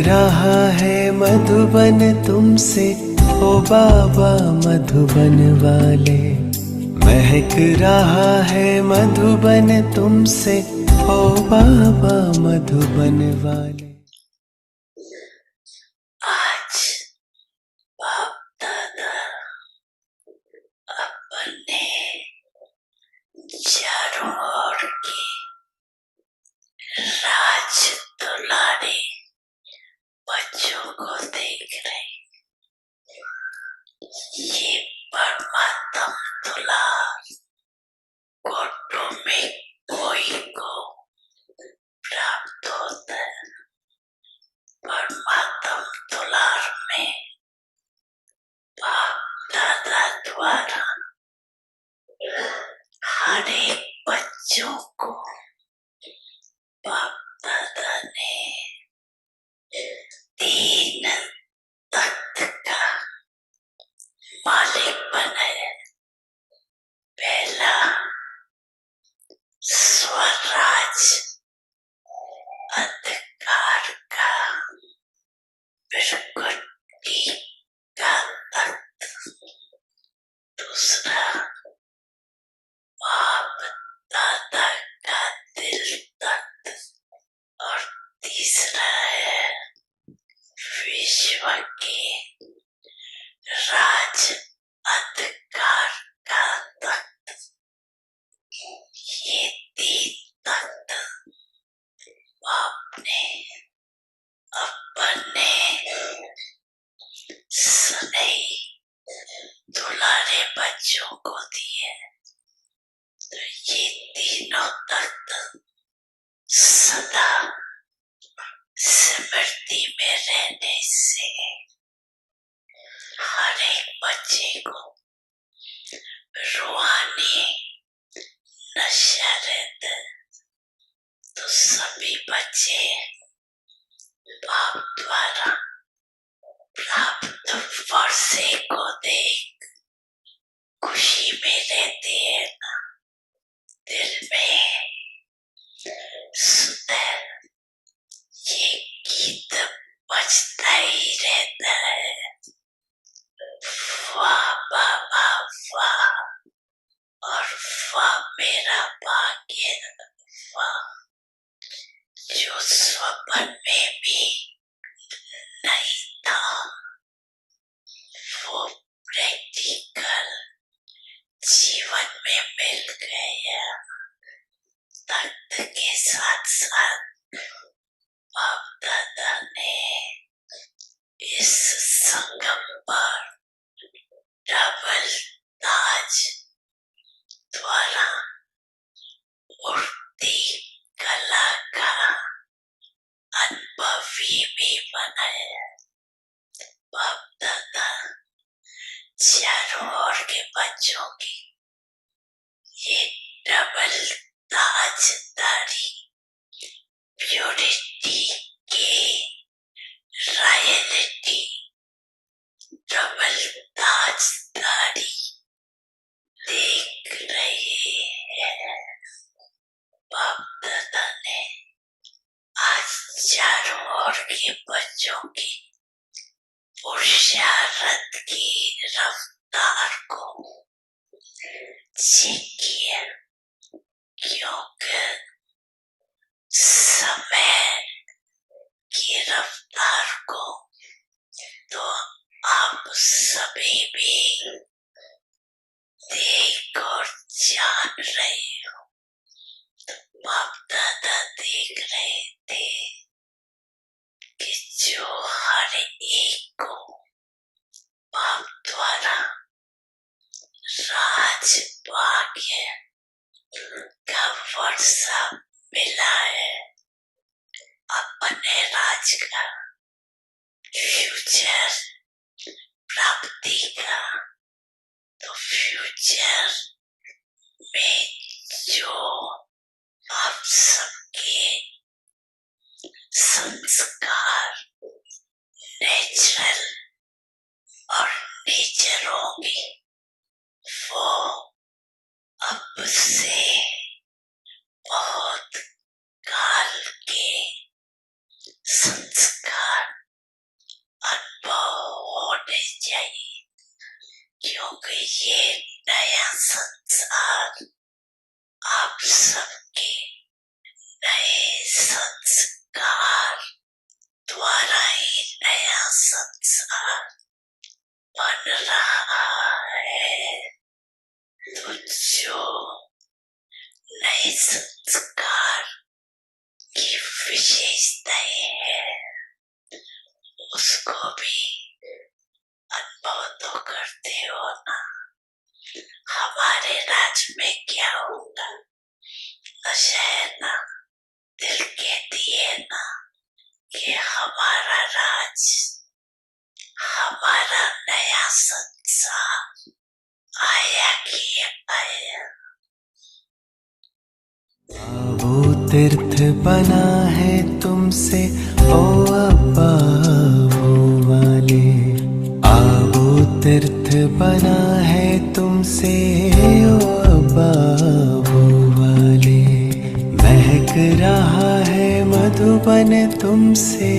रहा है मधुबन तुमसे ओ बाबा मधुबन वाले। महक रहा है मधुबन तुमसे ओ बाबा मधुबन वाले। आज बाप दादा अपने चारों ओर के राज दुलारे बच्चों को देख रहे। ये परमात्म दुलार कोटों में कोई को प्राप्त होता है। परमात्म दुलार में बाप दादा द्वारा हर एक बच्चों को बाप दादा ने तीन तत्व का मालिक बनाया। पहला स्वराज अंधकार का प्रकृति का तत्व, दूसरा बाप दादा का दिल तत्व और तीसरा है विश्व के राज अंधकार का तत्व। ये तीन तत्व आपने अपने स्नेही दुलारे बच्चों को दिए। तो ये तीनों तत्व सदा स्मृति में रहने से हर एक बच्चे को रूहानी नशा रहता है। तो सभी बच्चे बाप द्वारा प्राप्त वर्षे को देख खुशी में रहते हैं ना। दिल में सुंदर ये गीत बजता ही रहता है। वाह बाबा वाह और वाह मेरा भाग्य वाह, जो स्वप्न में भी नहीं था वो प्रैक्टिकल जीवन में मिल गया। तख्त के साथ साथ बाप दादा ने इस संगम पर डबल ताज द्वारा उड़ती कला का अनुभवी भी बनाया। बाप दादा चारों ओर के बच्चों की ये डबल ताजदारी प्योरिटी के रॉयल्टी डबल ताजदारी देख रहे हैं। बाप दादा ने आज चारों ओर के बच्चों की पुरुषार्थ की रफ्तार को चेक किया, क्योंकि समय की रफ्तार को तो आप सभी भी देख और जान रहे हो। तो बाप दादा देख रहे थे कि जो हर एक को बाप द्वारा राज भाग्य का वर्षा मिला है, अपने राज का फ्यूचर प्राप्ति का। तो फ्यूचर में जो आप सबके संस्कार नेचुरल और नेचर होंगे वो अब से बहुत काल के संस्कार कि हमारा राज, हमारा नया संसार आया कि आया। वो तीर्थ बना है तुमसे ओ अब्बा वो वाले, वो तीर्थ बना है तुमसे ओ अब्बा वो वाले। महक रहा है मधुबन तुमसे।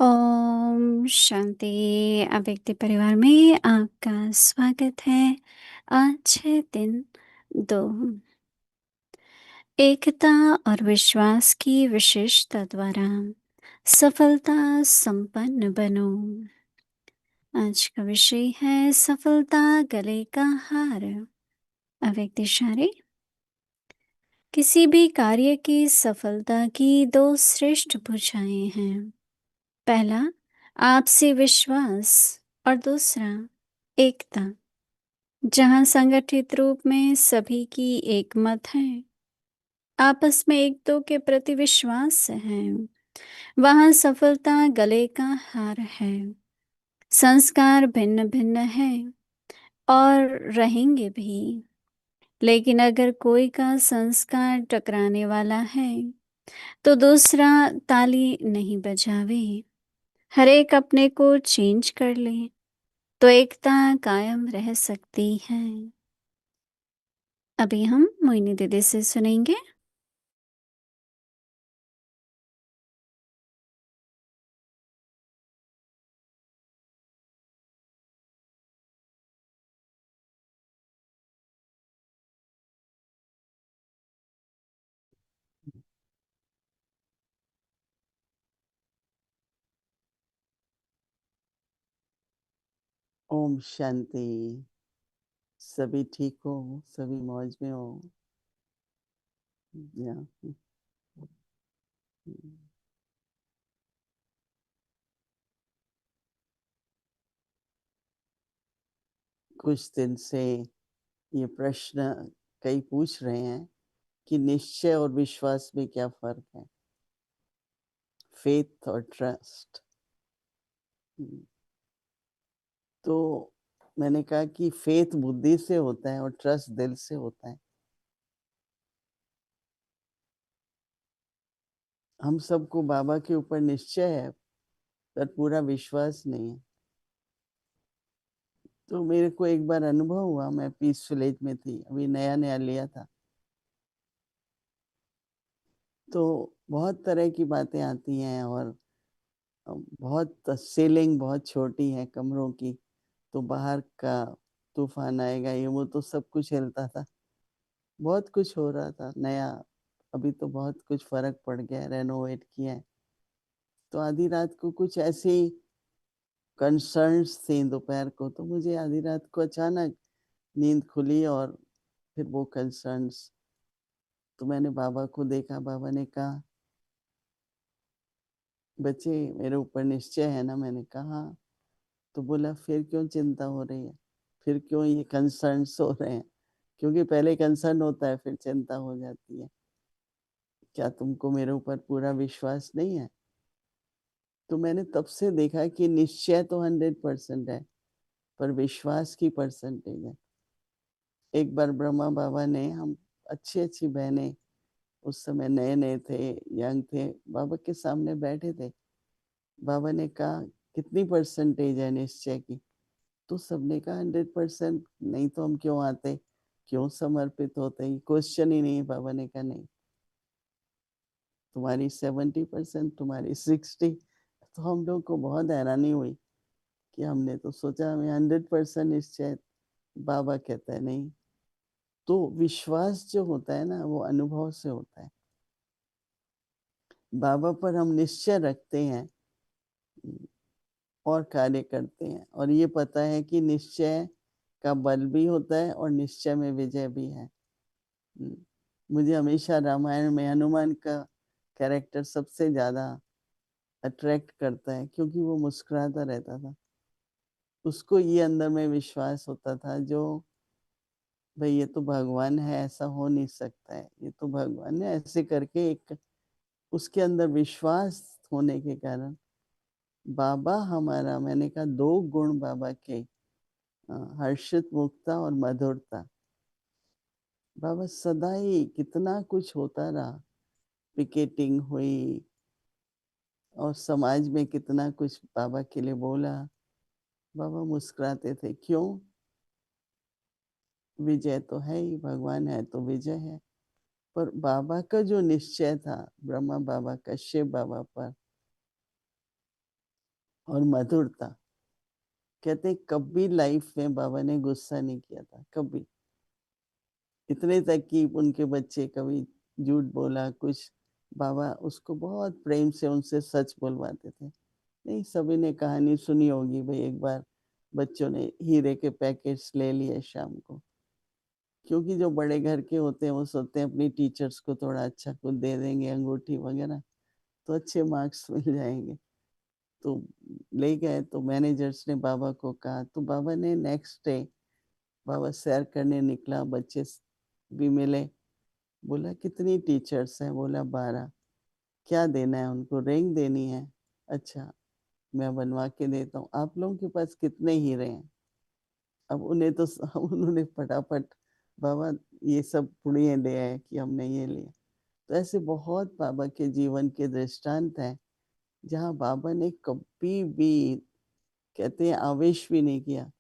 ओम शांति। अव्यक्त परिवार में आपका स्वागत है। आज 6 दिन 2 एकता और विश्वास की विशेषता द्वारा सफलता संपन्न बनो। आज का विषय है सफलता गले का हार। अव्यक्त इशारे। किसी भी कार्य की सफलता की 2 श्रेष्ठ भुजाएं हैं। पहला आपसी विश्वास और दूसरा एकता। जहाँ संगठित रूप में सभी की एक मत है, आपस में एक दो के प्रति विश्वास है, वहाँ सफलता गले का हार है। संस्कार भिन्न भिन्न है और रहेंगे भी, लेकिन अगर कोई का संस्कार टकराने वाला है तो दूसरा ताली नहीं बजावे, हर एक अपने को चेंज कर ले तो एकता कायम रह सकती है। अभी हम मोहिनी दीदी से सुनेंगे। ओम शांति। सभी ठीक हो, सभी मौज में हो। या कुछ दिन से ये प्रश्न कई पूछ रहे हैं कि निश्चय और विश्वास में क्या फर्क है, फेथ और ट्रस्ट। तो मैंने कहा कि फेथ बुद्धि से होता है और ट्रस्ट दिल से होता है। हम सबको बाबा के ऊपर निश्चय है पर पूरा विश्वास नहीं है। तो मेरे को एक बार अनुभव हुआ, मैं पीस विलेज में थी, अभी नया नया लिया था। तो बहुत तरह की बातें आती हैं और बहुत सीलिंग बहुत छोटी है कमरों की, तो बाहर का तूफान आएगा ये वो, तो सब कुछ हिलता था। बहुत कुछ हो रहा था नया। अभी तो बहुत कुछ फर्क पड़ गया, रेनोवेट किया है। तो आधी रात को कुछ ऐसी कंसर्न्स थी दोपहर को, तो मुझे आधी रात को अचानक नींद खुली और फिर वो कंसर्न्स। तो मैंने बाबा को देखा, बाबा ने कहा बच्चे मेरे ऊपर निश्चय है ना। मैंने कहा। तो बोला फिर क्यों चिंता हो रही है, फिर क्यों ये कंसर्न्स हो रहे हैं? क्योंकि पहले कंसर्न होता है फिर चिंता हो जाती है। क्या तुमको मेरे ऊपर पूरा विश्वास नहीं है? तो मैंने तब से देखा कि निश्चय तो 100% है पर विश्वास की परसेंटेज है। एक बार ब्रह्मा बाबा ने, हम अच्छी अच्छी बहनें उस समय नए नए थे, यंग थे, बाबा के सामने बैठे थे। बाबा ने कहा कितनी परसेंटेज है निश्चय की? तो सबने कहा 100%। नहीं तो हम क्यों आते, क्यों समर्पित होते? क्वेश्चन ही नहीं। बाबा ने कहा नहीं, तुम्हारी 70%, तुम्हारी 60। तो हम लोग को बहुत हैरानी हुई कि हमने तो सोचा हमें 100% निश्चय। बाबा कहता है नहीं। तो विश्वास जो होता है ना, वो अनुभव से होता है। बाबा पर हम निश्चय रखते हैं और कार्य करते हैं, और ये पता है कि निश्चय का बल भी होता है और निश्चय में विजय भी है। मुझे हमेशा रामायण में हनुमान का कैरेक्टर सबसे ज्यादा अट्रैक्ट करता है, क्योंकि वो मुस्कुराता रहता था। उसको ये अंदर में विश्वास होता था जो भाई ये तो भगवान है, ऐसा हो नहीं सकता है, ये तो भगवान है, ऐसे करके एक उसके अंदर विश्वास होने के कारण बाबा हमारा, मैंने कहा 2 गुण बाबा के, हर्षित मुक्ता और मधुरता। बाबा सदा ही कितना कुछ होता रहा, पिकेटिंग हुई और समाज में कितना कुछ बाबा के लिए बोला। बाबा मुस्कुराते थे, क्यों? विजय तो है ही, भगवान है तो विजय है। पर बाबा का जो निश्चय था, ब्रह्मा बाबा का शिव बाबा पर, और मधुरता। कहते हैं कभी लाइफ में बाबा ने गुस्सा नहीं किया था, कभी। इतने तक कि उनके बच्चे कभी झूठ बोला कुछ, बाबा उसको बहुत प्रेम से उनसे सच बोलवाते थे। नहीं, सभी ने कहानी सुनी होगी भाई, एक बार बच्चों ने हीरे के पैकेट्स ले लिए शाम को, क्योंकि जो बड़े घर के होते हैं वो सोचते हैं अपनी टीचर्स को थोड़ा अच्छा कुछ दे देंगे, अंगूठी वगैरह, तो अच्छे मार्क्स मिल जाएंगे। तो ले गए, तो मैनेजर्स ने बाबा को कहा, तो बाबा ने नेक्स्ट डे, बाबा सैर करने निकला, बच्चे भी मिले, बोला कितनी टीचर्स हैं, बोला 12। क्या देना है उनको, रिंग देनी है, अच्छा मैं बनवा के देता हूँ। आप लोगों के पास कितने हीरे हैं? अब उन्हें तो उन्होंने फटाफट, बाबा ये सब पुड़िये ले आए कि हमने ये लिया। तो ऐसे बहुत बाबा के जीवन के दृष्टांत हैं जहाँ बाबा ने कभी भी, कहते हैं, आवेश भी नहीं किया।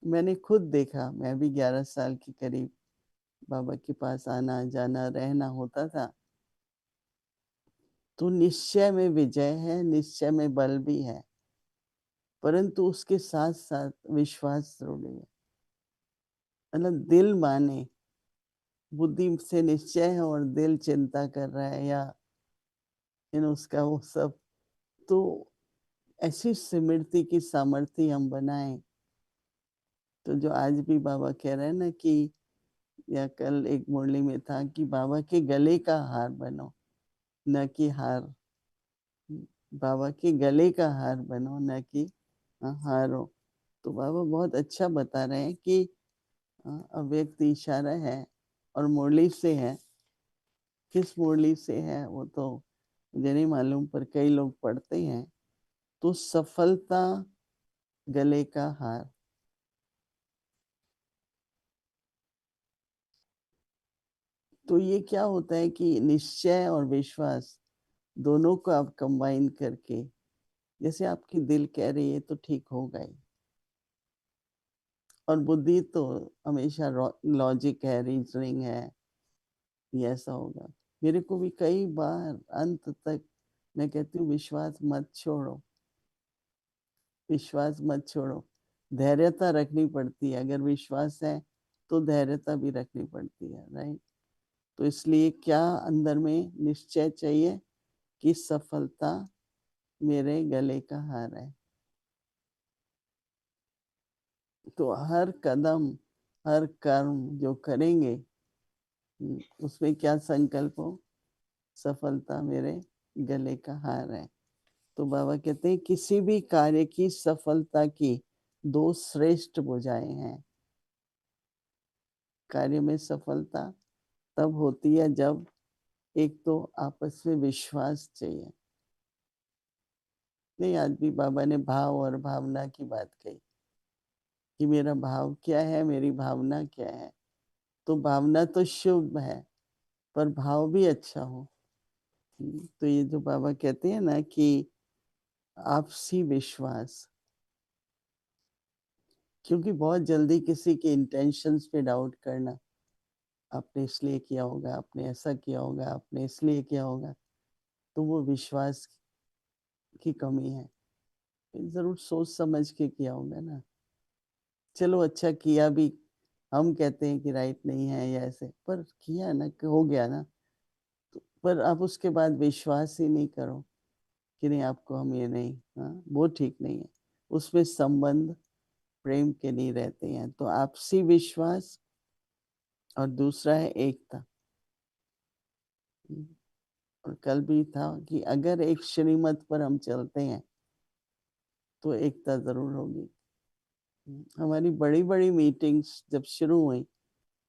मैंने खुद देखा, मैं भी 11 साल के करीब बाबा के पास आना जाना रहना होता था। तो निश्चय में विजय है, निश्चय में बल भी है, परंतु उसके साथ साथ विश्वास जरूरी है। मतलब दिल माने, बुद्धि से निश्चय है और दिल चिंता कर रहा है या उसका वो सब, तो ऐसी स्मृति की सामर्थ्य हम बनाएं। तो जो आज भी बाबा कह रहे हैं ना कि, या कल एक मुरली में था कि बाबा के गले का हार बनो, न कि हार। बाबा के गले का हार बनो, न कि हारो। तो बाबा बहुत अच्छा बता रहे हैं कि अव्यक्त इशारा है और मुरली से है। किस मुरली से है वो तो मुझे नहीं मालूम, पर कई लोग पढ़ते हैं। तो सफलता गले का हार। तो ये क्या होता है कि निश्चय और विश्वास दोनों को आप कंबाइन करके, जैसे आपकी दिल कह रही है तो ठीक होगा ही, और बुद्धि तो हमेशा लॉजिक है, रीजनिंग है, ये ऐसा होगा। मेरे को भी कई बार अंत तक मैं कहती हूँ विश्वास मत छोड़ो, विश्वास मत छोड़ो। धैर्यता रखनी पड़ती है, अगर विश्वास है तो धैर्यता भी रखनी पड़ती है, राइट। तो इसलिए क्या अंदर में निश्चय चाहिए कि सफलता मेरे गले का हार है। तो हर कदम, हर कर्म जो करेंगे, उसमें क्या संकल्प हो, सफलता मेरे गले का हार है। तो बाबा कहते हैं किसी भी कार्य की सफलता की दो श्रेष्ठ भुजाएं हैं। कार्य में सफलता तब होती है जब एक तो आपस में विश्वास चाहिए। नहीं, आज भी बाबा ने भाव और भावना की बात कही कि मेरा भाव क्या है, मेरी भावना क्या है। तो भावना तो शुभ है, पर भाव भी अच्छा हो। तो ये जो बाबा कहते हैं ना कि आपसी विश्वास, क्योंकि बहुत जल्दी किसी के इंटेंशंस पे डाउट करना, आपने इसलिए किया होगा, आपने ऐसा किया होगा, आपने इसलिए किया होगा, तो वो विश्वास की कमी है। जरूर सोच समझ के किया होगा ना। चलो अच्छा किया भी, हम कहते हैं कि राइट नहीं है या ऐसे, पर किया ना, हो गया ना। तो पर आप उसके बाद विश्वास ही नहीं करो कि नहीं आपको हम ये नहीं, हाँ वो ठीक नहीं है। उसमें संबंध प्रेम के नहीं रहते हैं। तो आपसी विश्वास और दूसरा है एकता। और कल भी था कि अगर एक श्रीमत पर हम चलते हैं तो एकता जरूर होगी। हमारी बड़ी बड़ी मीटिंग्स जब शुरू हुई,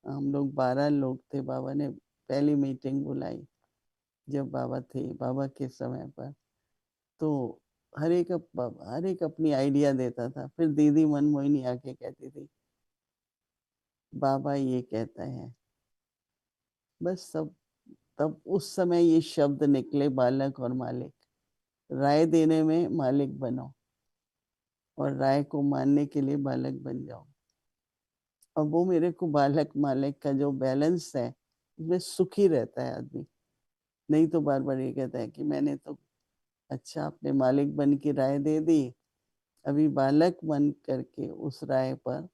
हम लोग 12 लोग थे, बाबा ने पहली मीटिंग बुलाई जब बाबा थे, बाबा के समय पर। तो हर एक अपनी आइडिया देता था। फिर दीदी मनमोहिनी आके कहती थी बाबा ये कहता है, बस सब। तब उस समय ये शब्द निकले, बालक और मालिक। राय देने में मालिक बनो और राय को मानने के लिए बालक बन जाओ। और वो मेरे को बालक मालिक का जो बैलेंस है, उसमें सुखी रहता है आदमी। नहीं तो बार बार ये कहता है कि मैंने तो, अच्छा आपने मालिक बन की राय दे दी, अभी बालक मन करके उस राय पर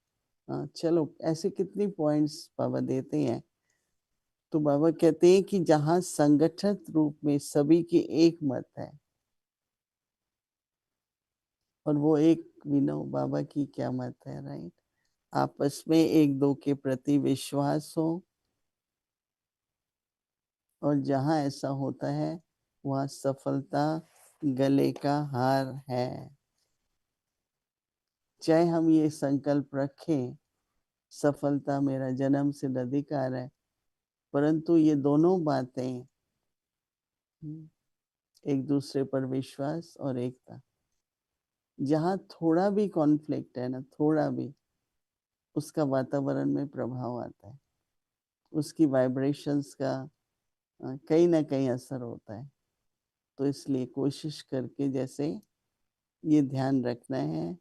चलो, ऐसे कितनी पॉइंट्स बाबा देते हैं। तो बाबा कहते हैं कि जहाँ संगठित रूप में सभी की एक मत है, और वो एक विनो बाबा की क्या मत है, राइट, आपस में एक दो के प्रति विश्वास हो, और जहाँ ऐसा होता है वहाँ सफलता गले का हार है। चाहे हम ये संकल्प रखें सफलता मेरा जन्म सिद्ध अधिकार है, परंतु ये दोनों बातें, एक दूसरे पर विश्वास और एकता, जहाँ थोड़ा भी कॉन्फ्लिक्ट है ना, थोड़ा भी, उसका वातावरण में प्रभाव आता है, उसकी वाइब्रेशंस का कहीं ना कहीं असर होता है। तो इसलिए कोशिश करके जैसे ये ध्यान रखना है,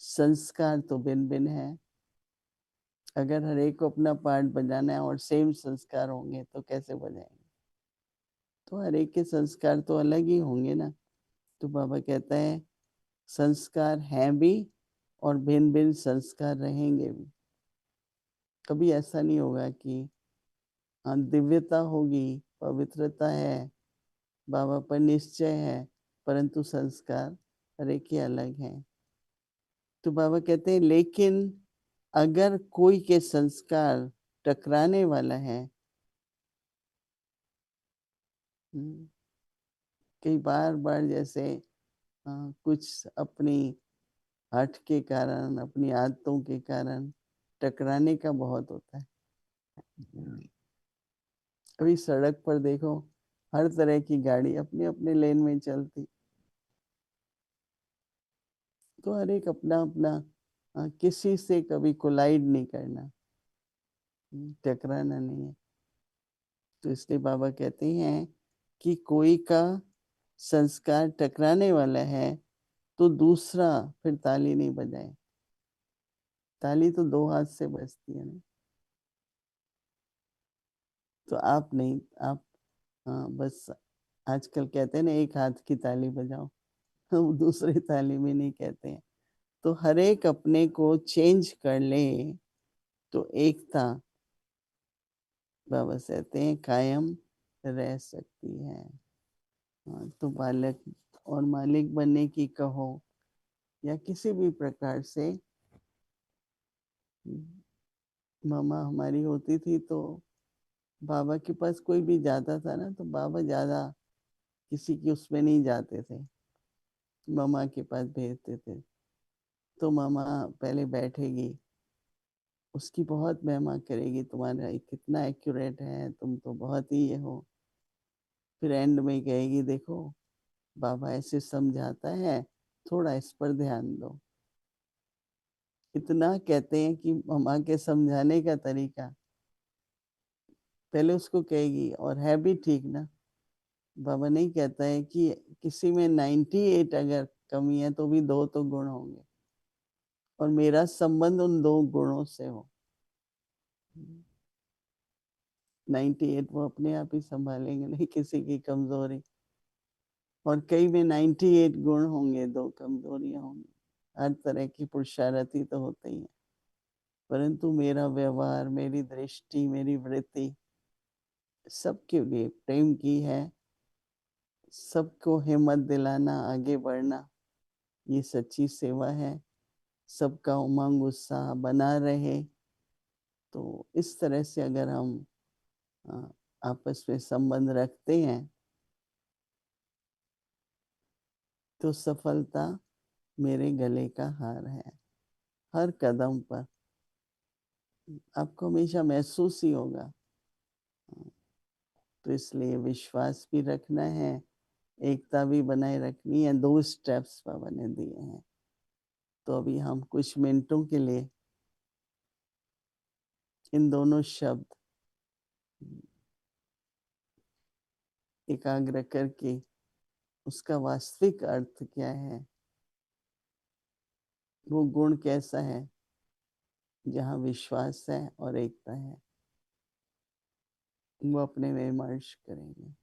संस्कार तो भिन्न भिन्न है। अगर हर एक को अपना पार्ट बजाना है और सेम संस्कार होंगे तो कैसे बजाएंगे? तो हर एक के संस्कार तो अलग ही होंगे ना। तो बाबा कहता है संस्कार हैं भी और भिन्न भिन्न संस्कार रहेंगे भी। कभी ऐसा नहीं होगा कि हाँ दिव्यता होगी, पवित्रता है, बाबा पर निश्चय है, परंतु संस्कार हर एक के अलग हैं। तो बाबा कहते हैं लेकिन अगर कोई के संस्कार टकराने वाला है, कई बार बार जैसे कुछ अपनी हठ के कारण, अपनी आदतों के कारण टकराने का बहुत होता है। अभी सड़क पर देखो, हर तरह की गाड़ी अपने अपने लेन में चलती, तो हर एक अपना अपना, किसी से कभी कोलाइड नहीं करना, टकराना नहीं है। तो इसलिए बाबा कहते हैं कि कोई का संस्कार टकराने वाला है तो दूसरा फिर ताली नहीं बजाए। ताली तो दो हाथ से बजती है ना। तो आप नहीं, आप बस आजकल कहते हैं ना एक हाथ की ताली बजाओ, हम दूसरी ताली में नहीं कहते हैं। तो हर एक अपने को चेंज कर ले तो एकता बाबा कहते हैं कायम रह सकती है। तो बालक और मालिक बनने की कहो या किसी भी प्रकार से, मामा हमारी होती थी तो बाबा के पास कोई भी जाता था ना, तो बाबा ज्यादा किसी की उसमें नहीं जाते थे, मामा के पास भेजते थे। तो मामा पहले बैठेगी, उसकी बहुत महिमा करेगी, तुम्हारा कितना एक्यूरेट है, तुम तो बहुत ही ये हो। फिर एंड में कहेगी देखो बाबा ऐसे समझाता है, थोड़ा इस पर ध्यान दो। इतना कहते हैं कि मामा के समझाने का तरीका, पहले उसको कहेगी और है भी ठीक ना। बाबा नहीं कहता है कि किसी में 98 अगर कमी है तो भी दो तो गुण होंगे, और मेरा संबंध उन दो गुणों से हो। 98 वो अपने आप ही संभालेंगे, नहीं किसी की कमजोरी। और कई में 98 गुण होंगे, दो कमजोरियां होंगी। हर तरह की पुरुषारथी तो होते ही है, परंतु मेरा व्यवहार, मेरी दृष्टि, मेरी वृत्ति सबके लिए प्रेम की है। सबको हिम्मत दिलाना, आगे बढ़ना, ये सच्ची सेवा है। सबका उमंग उत्साह बना रहे। तो इस तरह से अगर हम अ, आपस में संबंध रखते हैं तो सफलता मेरे गले का हार है। हर कदम पर आपको हमेशा महसूस ही होगा। तो इसलिए विश्वास भी रखना है, एकता भी बनाए रखनी है। दो स्टेप्स बाबा ने दिए हैं। तो अभी हम कुछ मिनटों के लिए इन दोनों शब्द एकाग्र करके उसका वास्तविक अर्थ क्या है, वो गुण कैसा है जहाँ विश्वास है और एकता है, वो अपने में विमर्श करेंगे।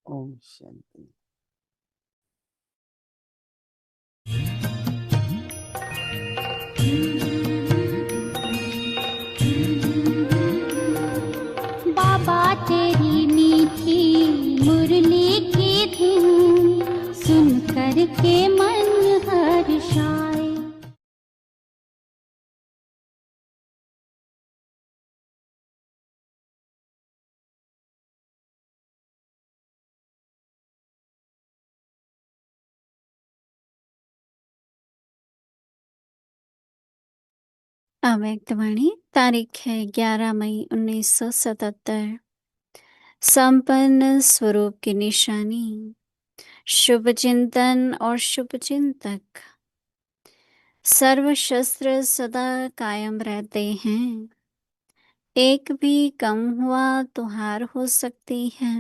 ओम शांति। बाबा तेरी मीठी मुरली की धुन सुन कर के मन हर्षाए। अव्यक्त वाणी तारीख है 11 मई 1977। संपन्न स्वरूप की निशानी, शुभ चिंतन और शुभ चिंतक। सर्व शस्त्र सदा कायम रहते हैं, एक भी कम हुआ तो हार हो सकती है।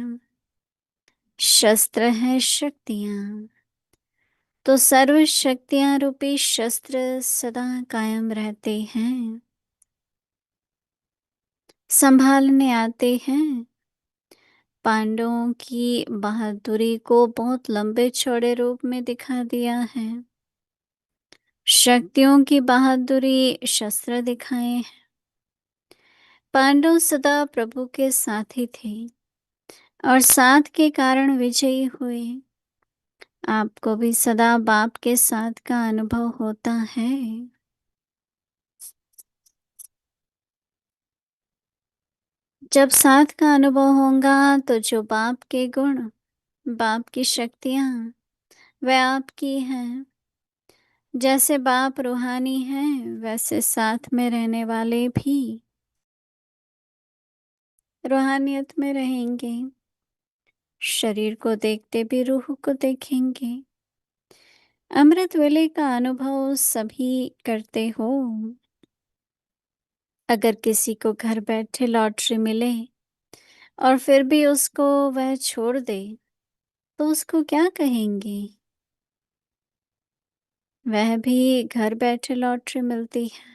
शस्त्र है शक्तियाँ, तो सर्व शक्तियाँ रूपी शस्त्र सदा कायम रहते हैं, संभालने आते हैं। पांडवों की बहादुरी को बहुत लंबे चौड़े रूप में दिखा दिया है। शक्तियों की बहादुरी शस्त्र दिखाए हैं। पांडव सदा प्रभु के साथी थे और साथ के कारण विजयी हुए। आपको भी सदा बाप के साथ का अनुभव होता है। जब साथ का अनुभव होगा तो जो बाप के गुण, बाप की शक्तियाँ वह आपकी हैं। जैसे बाप रूहानी हैं, वैसे साथ में रहने वाले भी रूहानियत में रहेंगे। शरीर को देखते भी रूह को देखेंगे। अमृत वेले का अनुभव सभी करते हो। अगर किसी को घर बैठे लॉटरी मिले और फिर भी उसको वह छोड़ दे तो उसको क्या कहेंगे? वह भी घर बैठे लॉटरी मिलती है।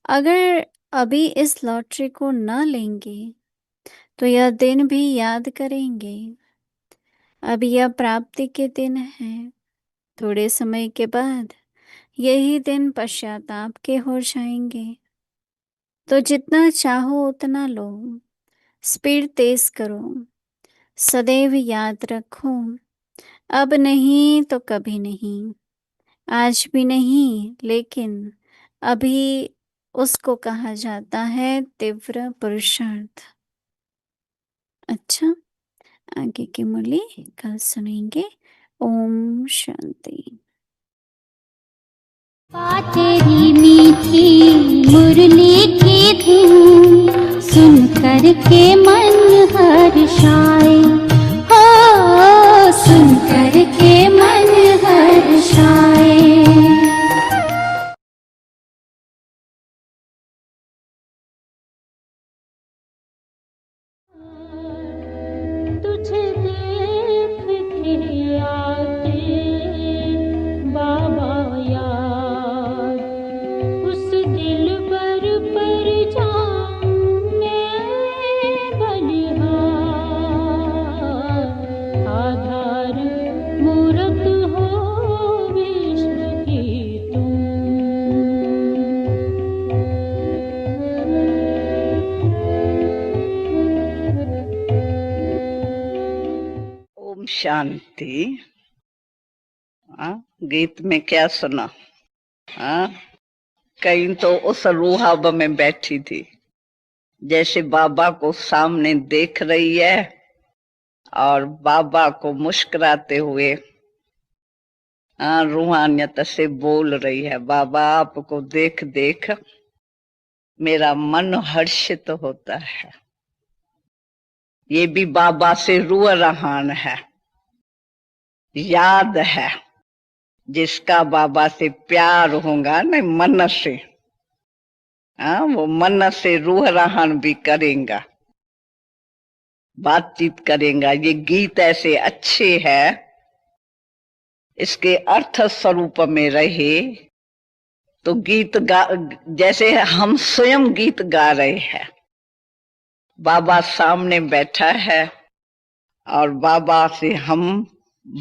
अगर अभी इस लॉटरी को न लेंगे तो यह दिन भी याद करेंगे। अभी यह प्राप्ति के दिन है, थोड़े समय के बाद यही दिन पश्चाताप के हो जाएंगे। तो जितना चाहो उतना लो, स्पीड तेज करो, सदैव याद रखो, अब नहीं तो कभी नहीं, आज भी नहीं लेकिन अभी उसको कहा जाता है तीव्र पुरुषार्थ। अच्छा, आगे की मुरली कल सुनेंगे। ओम शांति। तेरी मीठी मुरली की धुन सुन कर के मन हर्षाए। हो सुन कर के मन हर्षाए। तुझे देख के आते बाबा याद, उस दिल पर जाऊं मैं बलिहार। आधार मूरत हो विश्व की तुम। ओम शांति। गीत में क्या सुना? कहीं तो उस रूहाब में बैठी थी, जैसे बाबा को सामने देख रही है और बाबा को मुस्कुराते हुए रूहानियत से बोल रही है, बाबा आपको देख देख मेरा मन हर्षित होता है। ये भी बाबा से रूह रहान है, याद है। जिसका बाबा से प्यार होगा न मन से, वो मन से रूह रहान भी करेगा, बातचीत करेगा। ये गीत ऐसे अच्छे हैं, इसके अर्थ स्वरूप में रहे तो गीत गा, जैसे हम स्वयं गीत गा रहे हैं। बाबा सामने बैठा है और बाबा से हम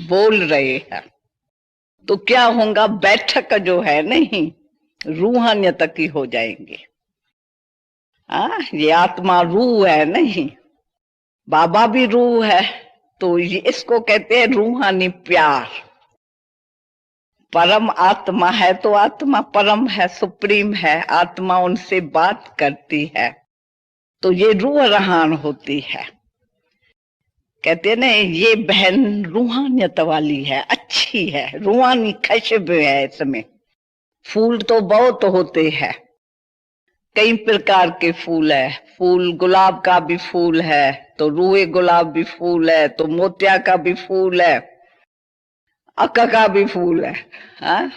बोल रहे हैं, तो क्या होगा, बैठक जो है नहीं, रूहानियत की हो जाएंगे। ये आत्मा रूह है नहीं, बाबा भी रूह है, तो ये इसको कहते हैं रूहानी प्यार। परम आत्मा है तो आत्मा परम है, सुप्रीम है, आत्मा उनसे बात करती है, तो ये रूह रहान होती है। कहते हैं ना, ये बहन रूहानियत वाली है, अच्छी है, रूहानी खुशबू है इसमें। फूल तो बहुत होते हैं, कई प्रकार के फूल है। फूल गुलाब का भी फूल है, तो रूहे गुलाब भी फूल है, तो मोतिया का भी फूल है, अक्का का भी फूल है। हाँ,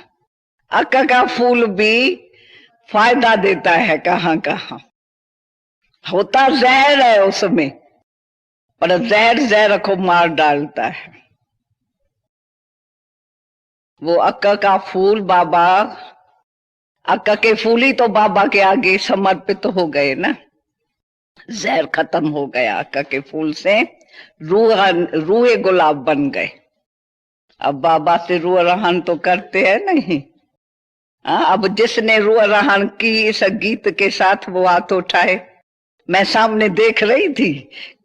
अक्का का फूल भी फायदा देता है, कहाँ कहाँ होता जहर है उसमें, पर जहर जहर को मार डालता है। वो अक्का का फूल, बाबा अक्का के फूल ही तो बाबा के आगे समर्पित हो गए ना, जहर खत्म हो गया अक्का के फूल से, रूहे गुलाब बन गए। अब बाबा से रूह रहान तो करते हैं नहीं। अब जिसने रूह रहान की इस गीत के साथ वो हाथ उठाए। मैं सामने देख रही थी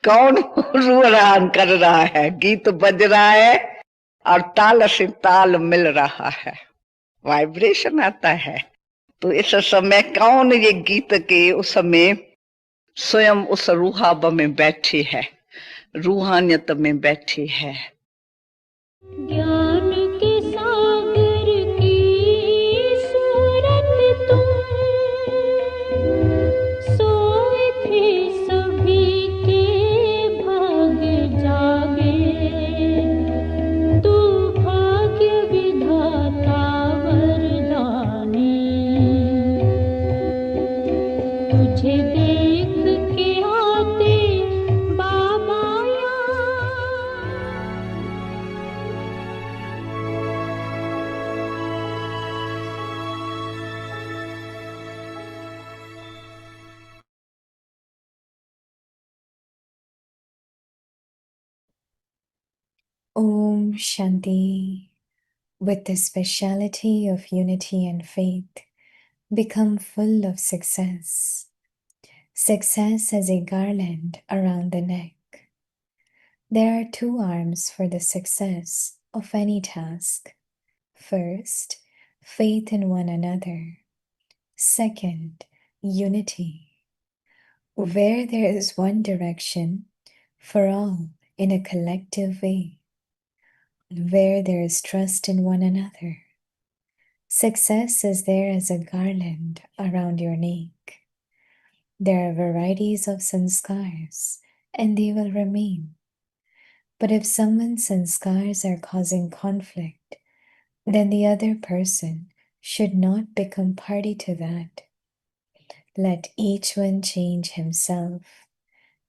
कौन रूह रहान कर रहा है, गीत बज रहा है और ताल से ताल मिल रहा है, वाइब्रेशन आता है। तो इस समय कौन ये गीत के उस समय स्वयं उस रूहाब में बैठी है, रूहानियत में बैठी है। ज्ञान के सागर की सूरत तुम, सोए थे सभी के भाग जागे, तू भाग्य विधाता वरदानी, तुझे देख के आते बाबा Om Shanti. With the speciality of unity and faith, become full of success. Success as a garland around the neck. There are two arms for the success of any task. First, faith in one another. Second, unity. Where there is one direction for all in a collective way. Where there is trust in one another. Success is there as a garland around your neck. There are varieties of sanskars, and they will remain. But if someone's sanskars are causing conflict, then the other person should not become party to that. Let each one change himself,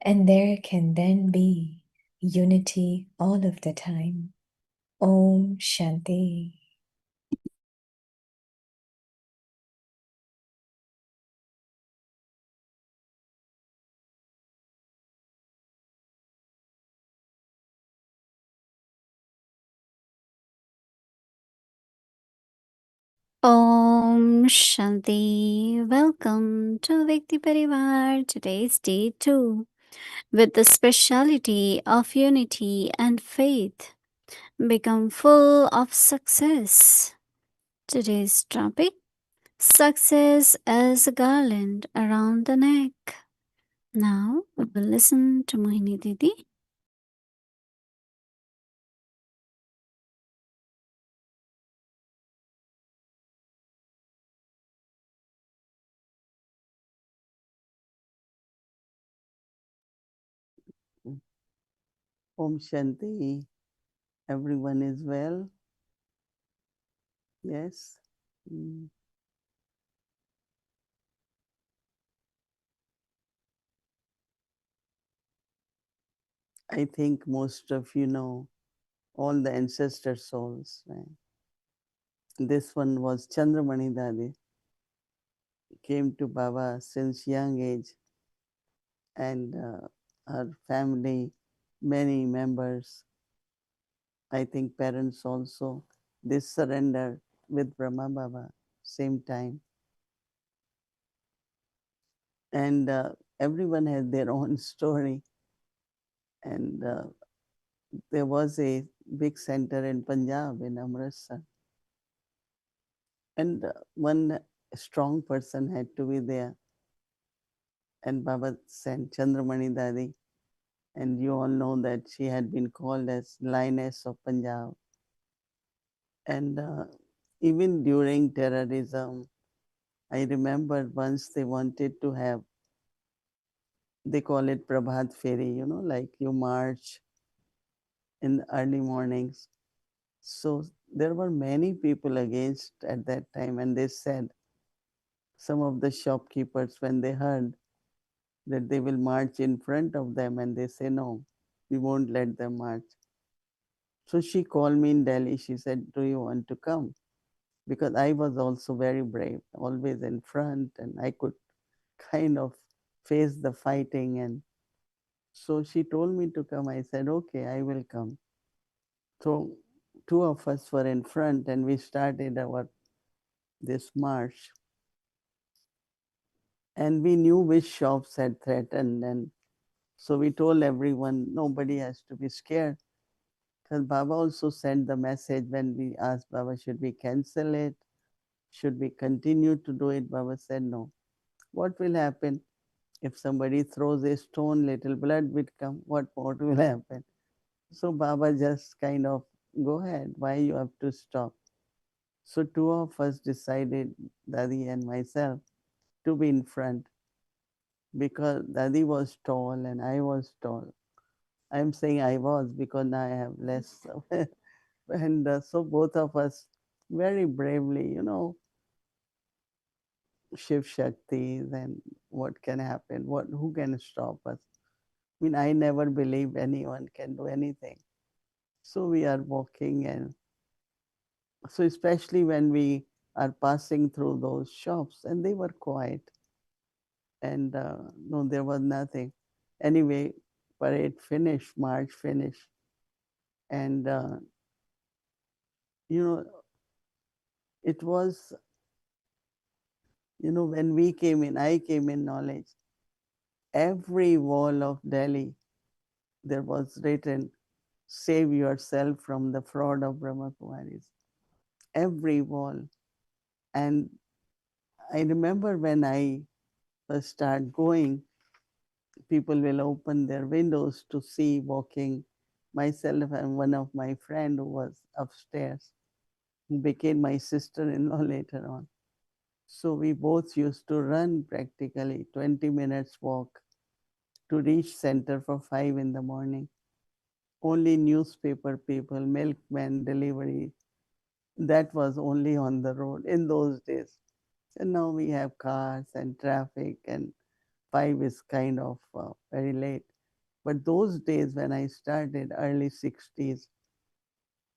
and there can then be unity all of the time. Om Shanti. Om Shanti. Welcome to Vikti Parivar. Today's day 2 with the speciality of unity and faith. Become full of success. Today's topic: success as a garland around the neck. Now we will listen to Mohini Didi. Om Shanti. Everyone is well? Yes? I think most of you know all the ancestor souls, right? This one was Chandramani Dadi. Came to Baba since young age, and her family many members, I think parents also, they surrender with Brahma Baba same time. And everyone has their own story. And there was a big center in Punjab, in Amritsar. And one strong person had to be there. And Baba sent Chandramani Dadi. And you all know that she had been called as Lioness of Punjab. And even during terrorism, I remember once they wanted to have, they call it Prabhat Feri, like you march in the early mornings. So there were many people against at that time, and they said, some of the shopkeepers, when they heard that they will march in front of them, and they say, no, we won't let them march. So she called me in Delhi. She said, do you want to come? Because I was also very brave, always in front, and I could kind of face the fighting. And so she told me to come. I said, okay, I will come. So two of us were in front, and we started our this march. And we knew which shops had threatened, and so we told everyone nobody has to be scared. Because Baba also sent the message when we asked Baba, should we cancel it? Should we continue to do it? Baba said no. What will happen? If somebody throws a stone, little blood will come. What more will happen? So Baba just kind of, go ahead. Why you have to stop? So two of us decided, Dadi and myself, to be in front because Dadi was tall and I was tall. I'm saying I was because now I have less. And so both of us very bravely, Shiv Shaktis and what can happen, who can stop us? I mean, I never believe anyone can do anything. So we are walking, and so especially when we are passing through those shops, and they were quiet, and no, there was nothing. Anyway, parade finished, march finished, and you know, it was, when we came in, I came in knowledge. Every wall of Delhi, there was written, "Save yourself from the fraud of Brahma Kumaris." Every wall. And I remember when I first start going, people will open their windows to see walking myself and one of my friend who was upstairs, who became my sister-in-law later on. So we both used to run practically 20 minutes walk to reach center for 5 in the morning. Only newspaper people, milkmen, delivery, that was only on the road in those days. And now we have cars and traffic, and 5 is kind of very late. But those days when I started, early 60s,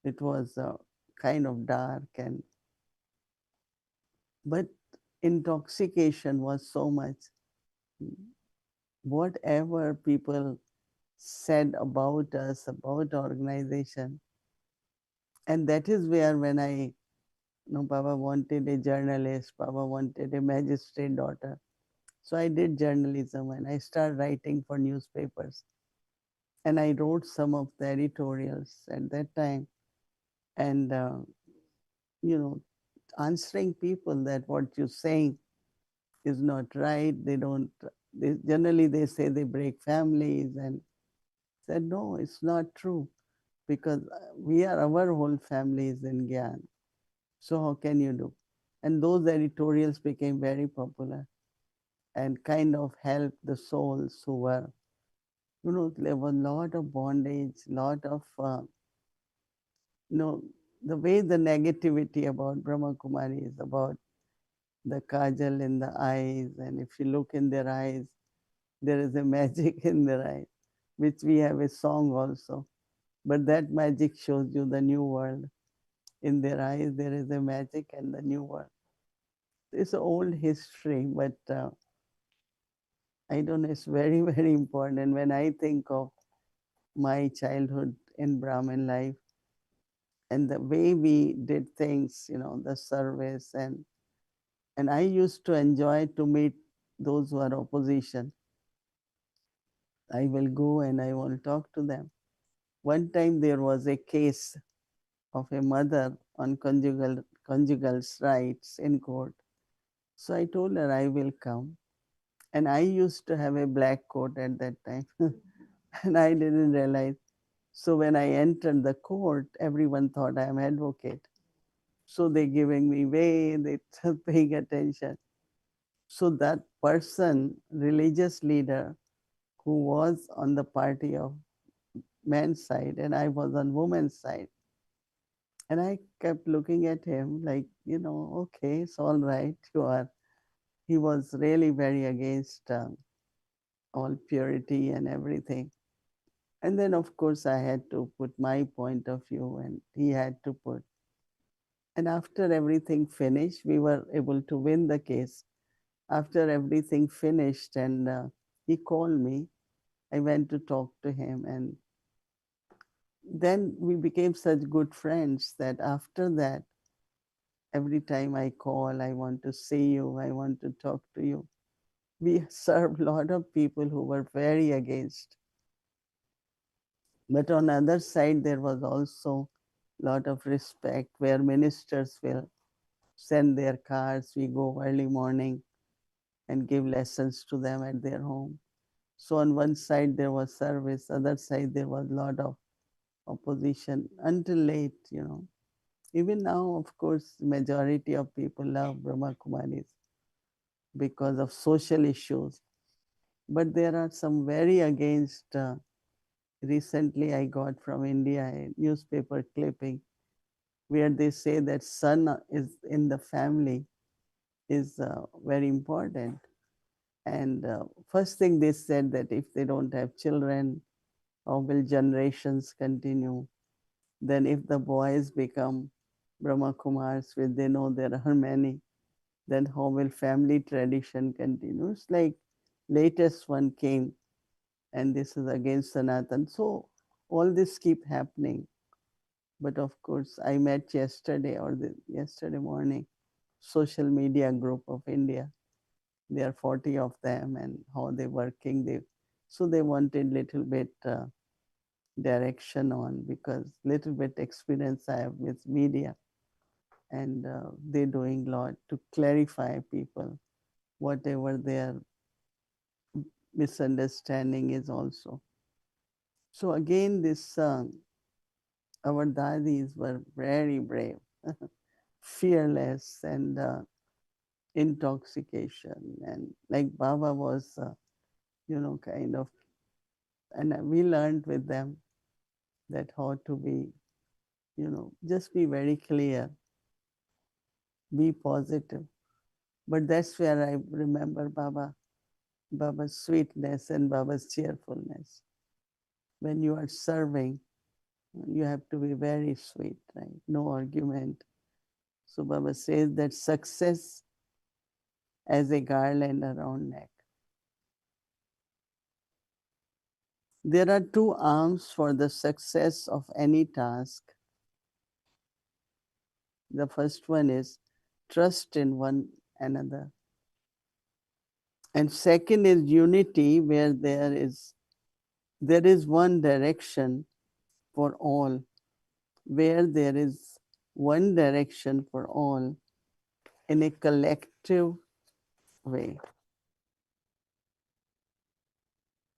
it was kind of dark, and but intoxication was so much. Whatever people said about us, about organization, and that is where when Baba wanted a journalist, Baba wanted a magistrate daughter. So I did journalism and I started writing for newspapers. And I wrote some of the editorials at that time. And, you know, answering people that what you're saying is not right. They say they break families, and said, no, it's not true because our whole family is in Gyan. So how can you do? And those editorials became very popular and kind of helped the souls who were, there was a lot of bondage, lot of, the way the negativity about Brahma Kumari is about the kajal in the eyes. And if you look in their eyes, there is a magic in their eyes, which we have a song also. But that magic shows you the new world. In their eyes, there is a magic and the new world. It's old history, but I don't know, it's very, very important. When I think of my childhood in Brahmin life and the way we did things, the service, and I used to enjoy to meet those who are opposition. I will go and I will talk to them. One time there was a case of a mother on conjugal rights in court. So I told her I will come. And I used to have a black coat at that time. And I didn't realize. So when I entered the court, everyone thought I am advocate. So they giving me way, they paying attention. So that person, religious leader, who was on the party of men's side and I was on women's side. And I kept looking at him like, okay, it's all right, you are. He was really very against all purity and everything. And then, of course, I had to put my point of view and he had to put. And after everything finished, we were able to win the case. After everything finished and he called me, I went to talk to him. And then we became such good friends that after that, every time I call, I want to see you, I want to talk to you. We served a lot of people who were very against. But on the other side, there was also a lot of respect where ministers will send their cars. We go early morning and give lessons to them at their home. So on one side there was service, other side there was a lot of opposition until late. Even now, of course, majority of people love Brahma Kumaris because of social issues. But there are some very against. Recently, I got from India a newspaper clipping where they say that son is in the family is very important. And first thing they said that if they don't have children, how will generations continue? Then if the boys become Brahma Kumars, which they know there are many, then how will family tradition continue? It's like latest one came and this is against Sanatan. So all this keep happening. But of course, I met yesterday or yesterday morning, social media group of India. There are 40 of them and how they working. So they wanted little bit direction on because little bit experience I have with media and they're doing a lot to clarify people whatever their misunderstanding is also. So again, this our dadis were very brave, fearless, and intoxication. And like Baba was, kind of, and we learned with them that how to be, just be very clear, be positive. But that's where I remember Baba's sweetness and Baba's cheerfulness. When you are serving, you have to be very sweet, right? No argument. So Baba says that success as a garland around neck. There are two arms for the success of any task. The first one is trust in one another. And second is unity, where there is one direction for all, where there is one direction for all in a collective way.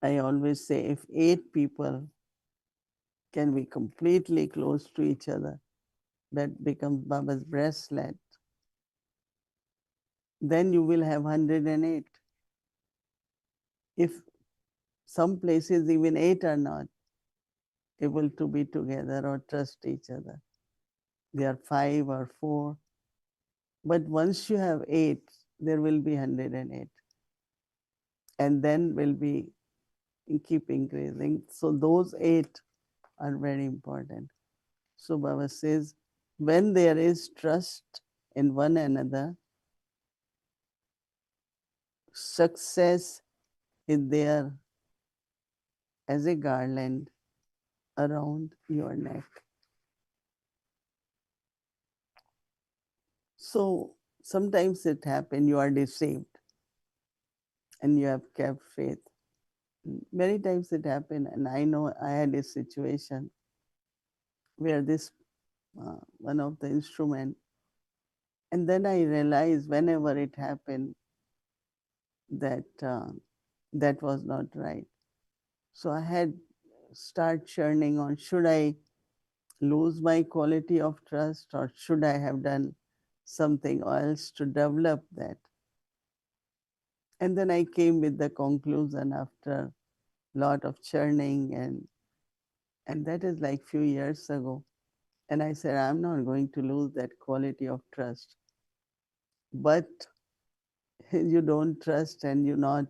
I always say if 8 people can be completely close to each other, that becomes Baba's bracelet, then you will have 108. If some places even 8 are not able to be together or trust each other, they are 5 or 4. But once you have 8, there will be 108. And then will be keep increasing. So those 8 are very important. So Baba says, when there is trust in one another, success is there as a garland around your neck. So sometimes it happens you are deceived and you have kept faith. Many times it happened, and I know I had a situation where this one of the instrument, and then I realized whenever it happened that that was not right. So I had start churning on, should I lose my quality of trust, or should I have done something else to develop that? And then I came with the conclusion after a lot of churning, and that is like few years ago. And I said, I'm not going to lose that quality of trust. But you don't trust, and you not,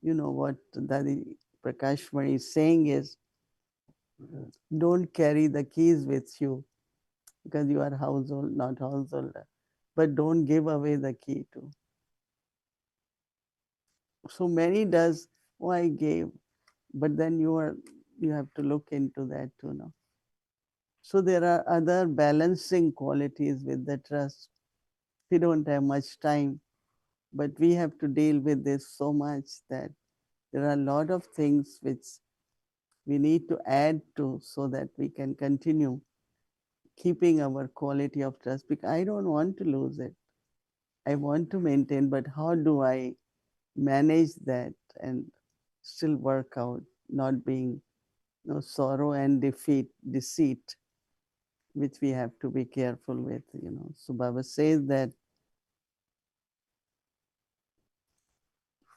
you know what Dadi Prakashmani is saying is, don't carry the keys with you because you are household, not householder. But don't give away the key too. So many does, oh, I gave, but then you have to look into that too now. So there are other balancing qualities with the trust. We don't have much time, but we have to deal with this so much that there are a lot of things which we need to add to so that we can continue keeping our quality of trust, because I don't want to lose it. I want to maintain, but how do I manage that and still work out, not being sorrow and deceit, which we have to be careful with. So Baba says that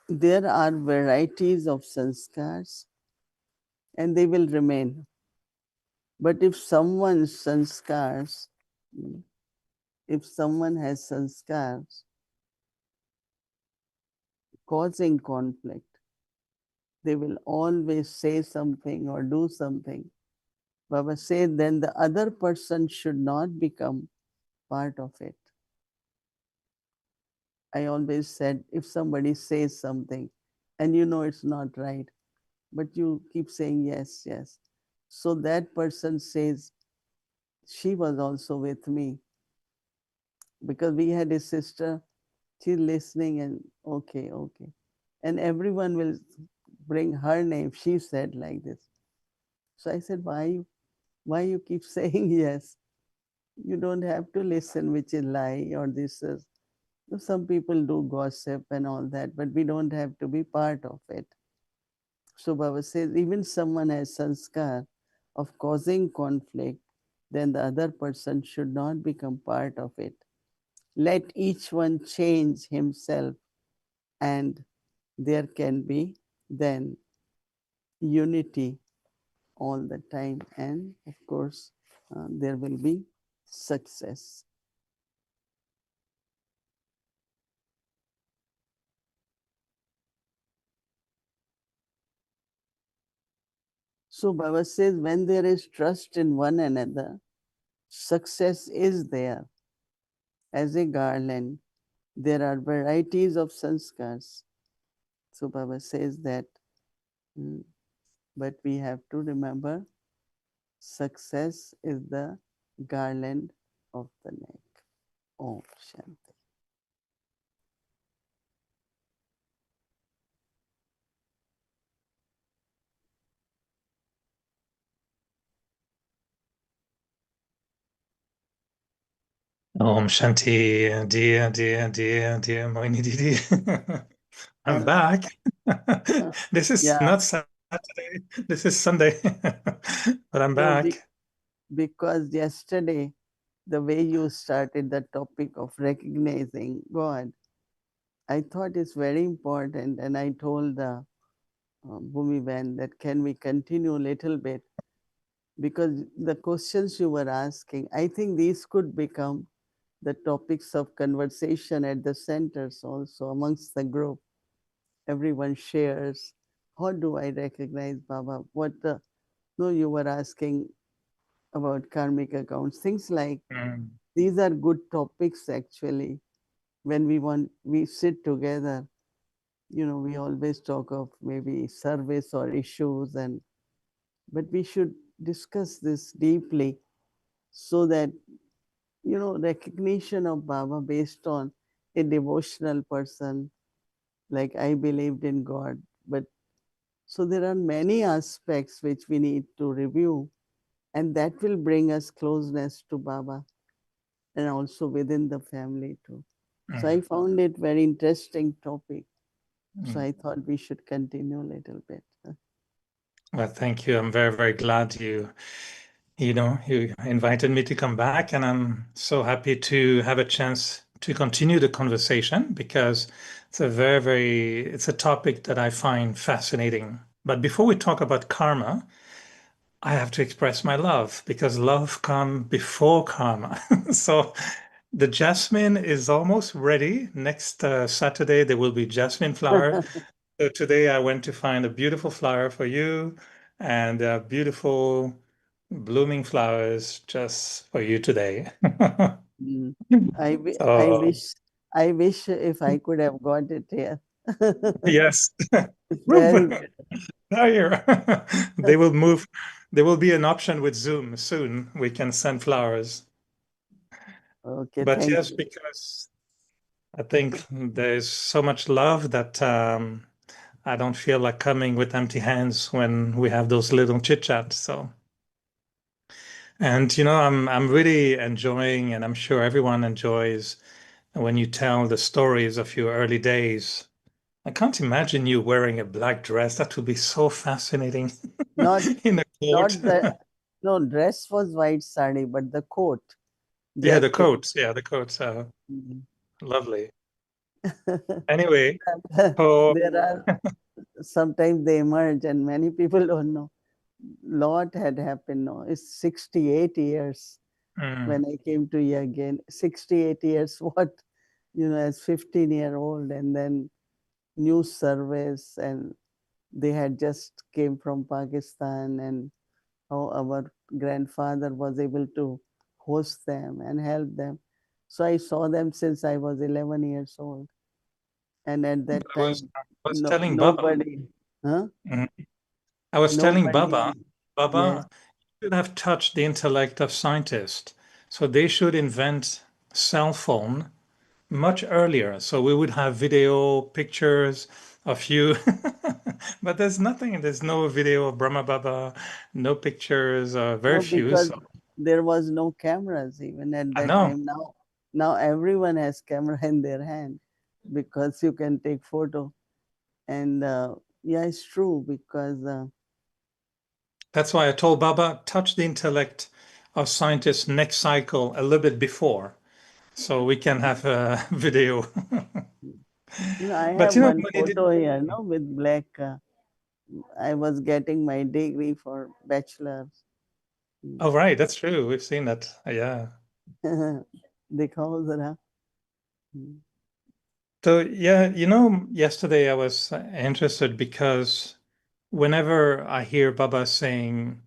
there are varieties of sanskars and they will remain. But if someone's sanskars, if someone has sanskars causing conflict, they will always say something or do something. Baba said then the other person should not become part of it. I always said if somebody says something and you know it's not right, but you keep saying yes, yes. So that person says, she was also with me because we had a sister, she's listening and okay, okay. And everyone will bring her name. She said like this. So I said, why you keep saying yes? You don't have to listen which is lie or this is. Some people do gossip and all that, but we don't have to be part of it. So Baba says, even someone has sanskar of causing conflict, then the other person should not become part of it. Let each one change himself, and there can be then unity all the time, and of course, there will be success. So Baba says, when there is trust in one another, success is there. As a garland, there are varieties of sanskars. So Baba says that, but we have to remember success is the garland of the neck. Om Shanti. Om Shanti, dear Mohini Didi. I'm back. This is not Saturday, this is Sunday, but I'm back. Because yesterday, the way you started the topic of recognizing God, I thought it's very important, and I told Bhumi Ben that can we continue a little bit, because the questions you were asking, I think these could become the topics of conversation at the centers also amongst the group. Everyone shares, how do I recognize Baba? No, you were asking about karmic accounts, things like these are good topics actually. When we sit together, we always talk of maybe service or issues, and but we should discuss this deeply so that, recognition of Baba based on a devotional person, like I believed in God. But so there are many aspects which we need to review, and that will bring us closeness to Baba and also within the family too. So I found it very interesting topic. So I thought we should continue a little bit. Well, thank you. I'm very, very glad you invited me to come back, and I'm so happy to have a chance to continue the conversation because it's a topic that I find fascinating. But before we talk about karma, I have to express my love because love comes before karma. So the jasmine is almost ready. Next Saturday, there will be jasmine flower. So today I went to find a beautiful flower for you and beautiful blooming flowers just for you today. Mm. So, I wish if I could have got it here. yes, Very good. here. They will move. There will be an option with Zoom soon. We can send flowers. Okay, But thank yes, you. because I think there's so much love that I don't feel like coming with empty hands when we have those little chit chats. So, and I'm really enjoying, and I'm sure everyone enjoys when you tell the stories of your early days. I can't imagine you wearing a black dress. That would be so fascinating Not in a court. not the no dress was white sari, but the coat, Yeah, the black coat. coats. Yeah, the coats are Mhm. lovely. Anyway, so There are sometimes they emerge and many people don't know. Lot had happened. No, it's 68 years mm, when I came to you again. 68 years, what, as 15-year-old, and then new service, and they had just came from Pakistan, and how our grandfather was able to host them and help them. So I saw them since I was 11 years old. And at that time, I was no, telling Baba. nobody, huh? mm, I was telling Baba, Nobody, yes. Baba should have touched the intellect of scientists. So they should invent cell phone much earlier. So we would have video pictures of you. But there's nothing. There's no video of Brahma Baba, no pictures, very No, few. because So there was no cameras even at I that know. time. Now everyone has camera in their hand because you can take photo. And yeah, it's true because That's why I told Baba, touch the intellect of scientists next cycle a little bit before, so we can have a video. I But have one when he did, photo here, no, with black. I was getting my degree for bachelor's. oh right, that's true. We've seen that. Yeah. दिखाओ जरा. So yeah, yesterday I was interested because whenever I hear Baba saying,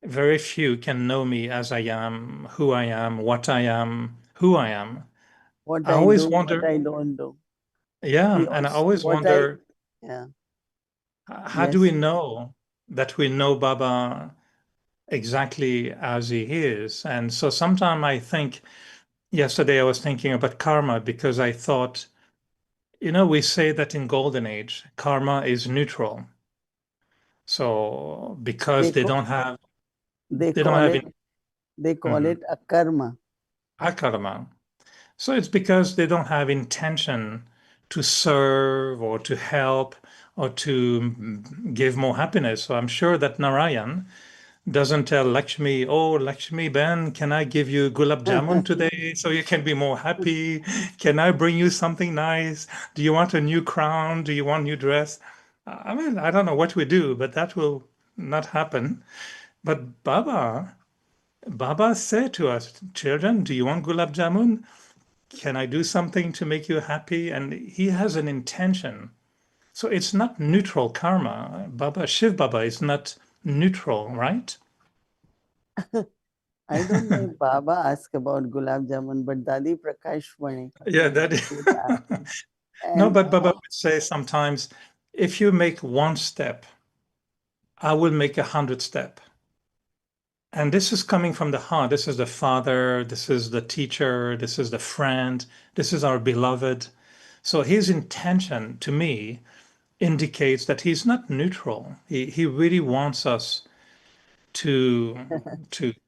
very few can know me as I am, who I am, what I am, who I am. What I I always do, what wonder, I don't do. He yeah, and I also, always wonder, yeah, how do we yes. know that we know Baba exactly as he is? And so sometimes I think, yesterday I was thinking about karma because I thought, we say that in Golden Age, karma is neutral. So because They, co- they they don't call have it, they call mhm, it a karma. akarma. So it's because they don't have intention to serve or to help or to give more happiness. So I'm sure that Narayan doesn't tell Lakshmi, oh, Lakshmi, Ben, can I give you gulab jamun today so you can be more happy? Can I bring you something nice? Do you want a new crown? Do you want new dress? I mean, I don't know what we do, but that will not happen. But Baba said to us, children, do you want gulab jamun? Can I do something to make you happy? And he has an intention. So it's not neutral karma. Shiv Baba is not neutral, right? I don't know if Baba asked about Gulab Jamun, but Dadi Prakash Mani Yeah, that is. did ask. No, And but Baba would say sometimes if you make one step I will make 100 steps. And this is coming from the heart. This is the father, this is the teacher, this is the friend, this is our beloved. So his intention to me indicates that he's not neutral. He really wants us to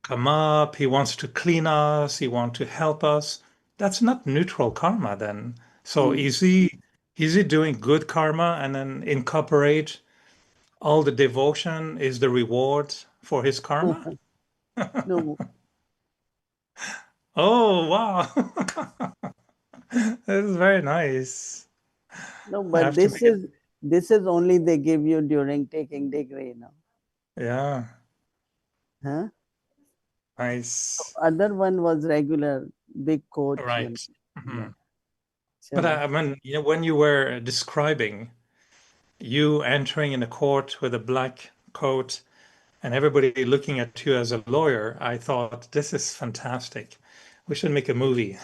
come up, he wants to clean us, he wants to help us. That's not neutral karma then. So Mm. is he doing good karma and then incorporate all the devotion is the reward for his karma? No, Oh, wow. This is very nice. no, I but have to make it. this is only they give you during taking degree now. Yeah, Huh? nice. Other one was regular, big coat, you Right. know. Yeah. Mhm. But Chalo. I mean, when you were describing you entering in a court with a black coat and everybody looking at you as a lawyer, I thought, this is fantastic. We should make a movie.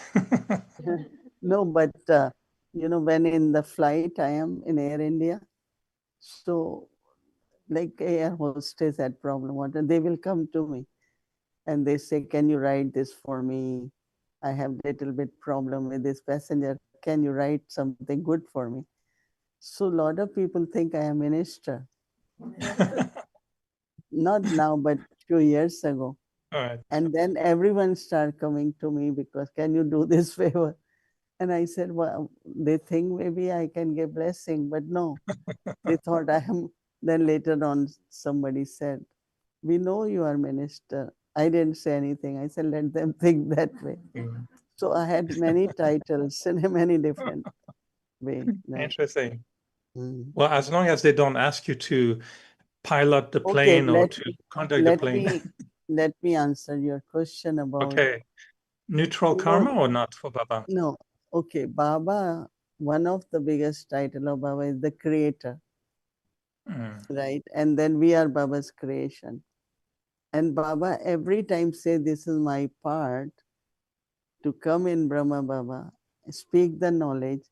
No, but when in the flight I am in Air India, so like air hostess had problem, what they will come to me and they say, "Can you write this for me? I have little bit problem with this passenger. Can you write something good for me?" So a lot of people think I am minister. Not now, but few years ago. All right. And then everyone start coming to me because, "Can you do this favor?" And I said, "Well, they think maybe I can get blessing, but no." They thought I am. Then later on, somebody said, "We know you are minister." I didn't say anything. I said, "Let them think that way." Mm. So I had many titles in a many different way. Right? Interesting. Mm. Well, as long as they don't ask you to pilot the Okay, plane or to conduct the let plane. me let me answer your question about, Okay. Neutral you know karma or not for Baba? no, okay, Baba, one of the biggest title of Baba is the creator, Mm. right? And then we are Baba's creation. And Baba every time say, "This is my part to come in Brahma Baba, speak the knowledge,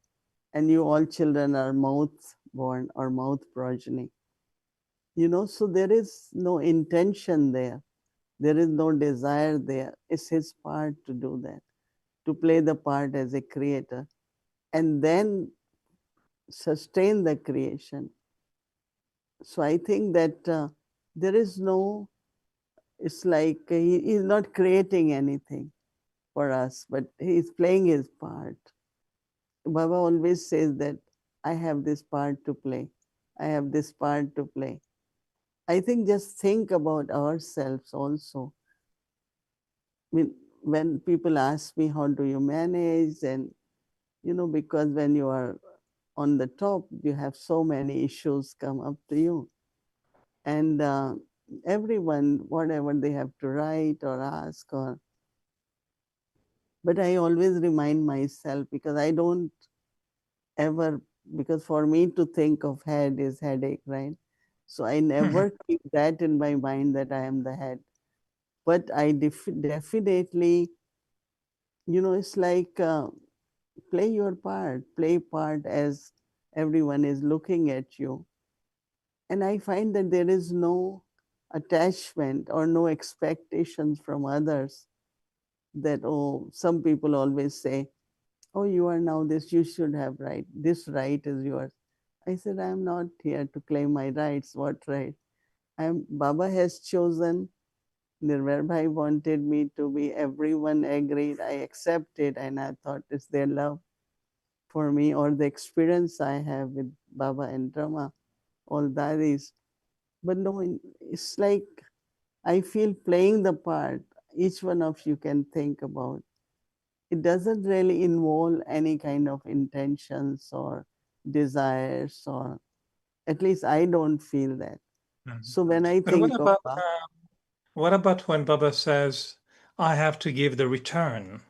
and you all children are mouth born or mouth progeny." So there is no intention there. There is no desire there. It's his part to do that, to play the part as a creator, and then sustain the creation. So I think that there is no, it's like he is not creating anything for us, but he is playing his part. Baba always says that I have this part to play. I have this part to play. I think just think about ourselves also. I mean, when people ask me, "How do you manage?" And, because when you are on the top, you have so many issues come up to you. And everyone, whatever they have to write or ask, but I always remind myself because I don't ever, because for me to think of head is headache, right? So I never keep that in my mind that I am the head. But I definitely, it's like play your part, play part as everyone is looking at you. And I find that there is no attachment or no expectations from others that, oh, some people always say, "Oh, you are now this, you should have right. This right is yours." I said, "I am not here to claim my rights. What right? Baba has chosen. Nirvar Bhai wanted me to be, everyone agreed. I accepted, and I thought it's their love for me or the experience I have with Baba and Rama. All that is. But no, it's like I feel playing the part. Each one of you can think about. It doesn't really involve any kind of intentions or desires, or at least I don't feel that. Mm. So when I But think of what about when Baba says, I have to give the return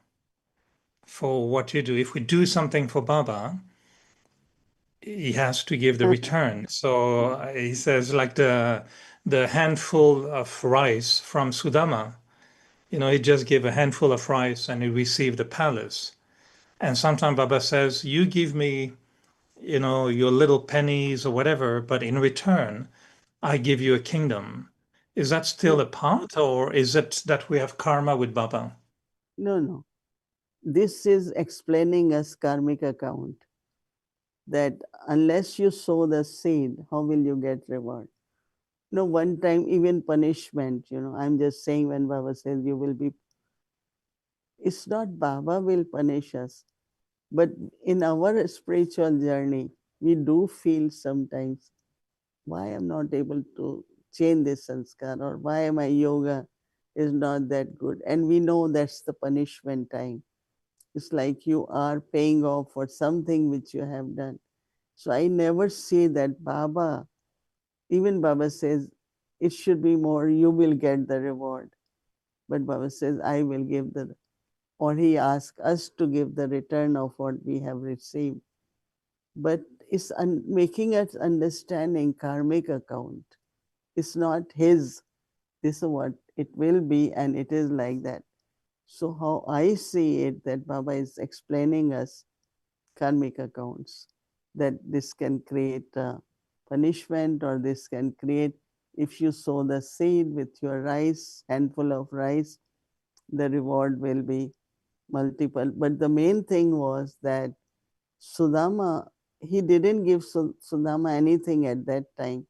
for what you do? If we do something for Baba, he has to give the return. So he says, like the handful of rice from Sudama, he just gave a handful of rice and he received the palace. And sometimes Baba says, you give me, your little pennies or whatever, but in return, I give you a kingdom. Is that still a part, or is it that we have karma with Baba? No. This is explaining us karmic account, that unless you sow the seed, how will you get reward? No, one time even punishment, I'm just saying when Baba says you will be, it's not Baba will punish us, but in our spiritual journey, we do feel sometimes, why I'm not able to change this sanskar, or why my yoga is not that good. And we know that's the punishment time. It's like you are paying off for something which you have done. So I never say that Baba, even Baba says, it should be more, you will get the reward. But Baba says, I will give the, or he asks us to give the return of what we have received. But it's making us understanding karmic account. It's not his, this is what it will be, and it is like that. So how I see it, that Baba is explaining us karmic accounts, that this can create punishment, or this can create, if you sow the seed with your rice, handful of rice, the reward will be multiple. But the main thing was that Sudama, he didn't give Sudama anything at that time.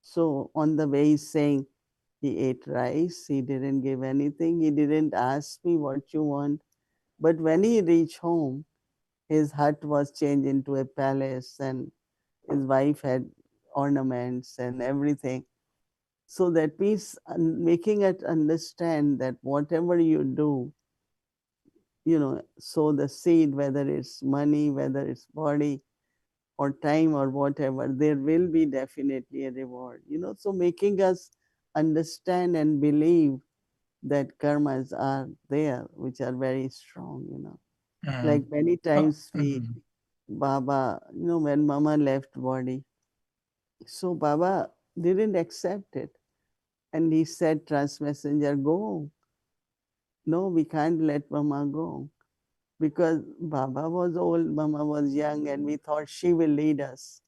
So on the way he's saying, he ate rice, he didn't give anything, he didn't ask me what you want. But when he reached home, his hut was changed into a palace, and his wife had ornaments and everything. So that means making it understand that whatever you do, sow the seed, whether it's money, whether it's body or time or whatever, there will be definitely a reward. So making us understand and believe that karmas are there, which are very strong. Like many times Baba, when Mama left body, so Baba didn't accept it. And he said, trans messenger, go. No, we can't let Mama go. Because Baba was old, Mama was young, and we thought she will lead us.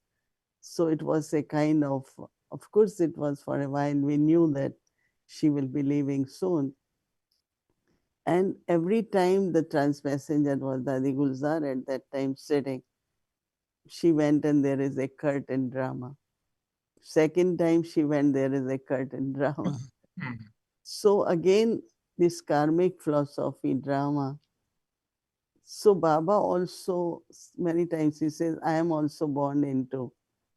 So it was a kind of course it was for a while. We knew that she will be leaving soon. And every time the trans messenger was Dadi Gulzar at that time sitting, she went and there is a curtain drama. Second time she went, there is a curtain drama. So again, this karmic philosophy drama. So Baba also, many times he says, I am also born into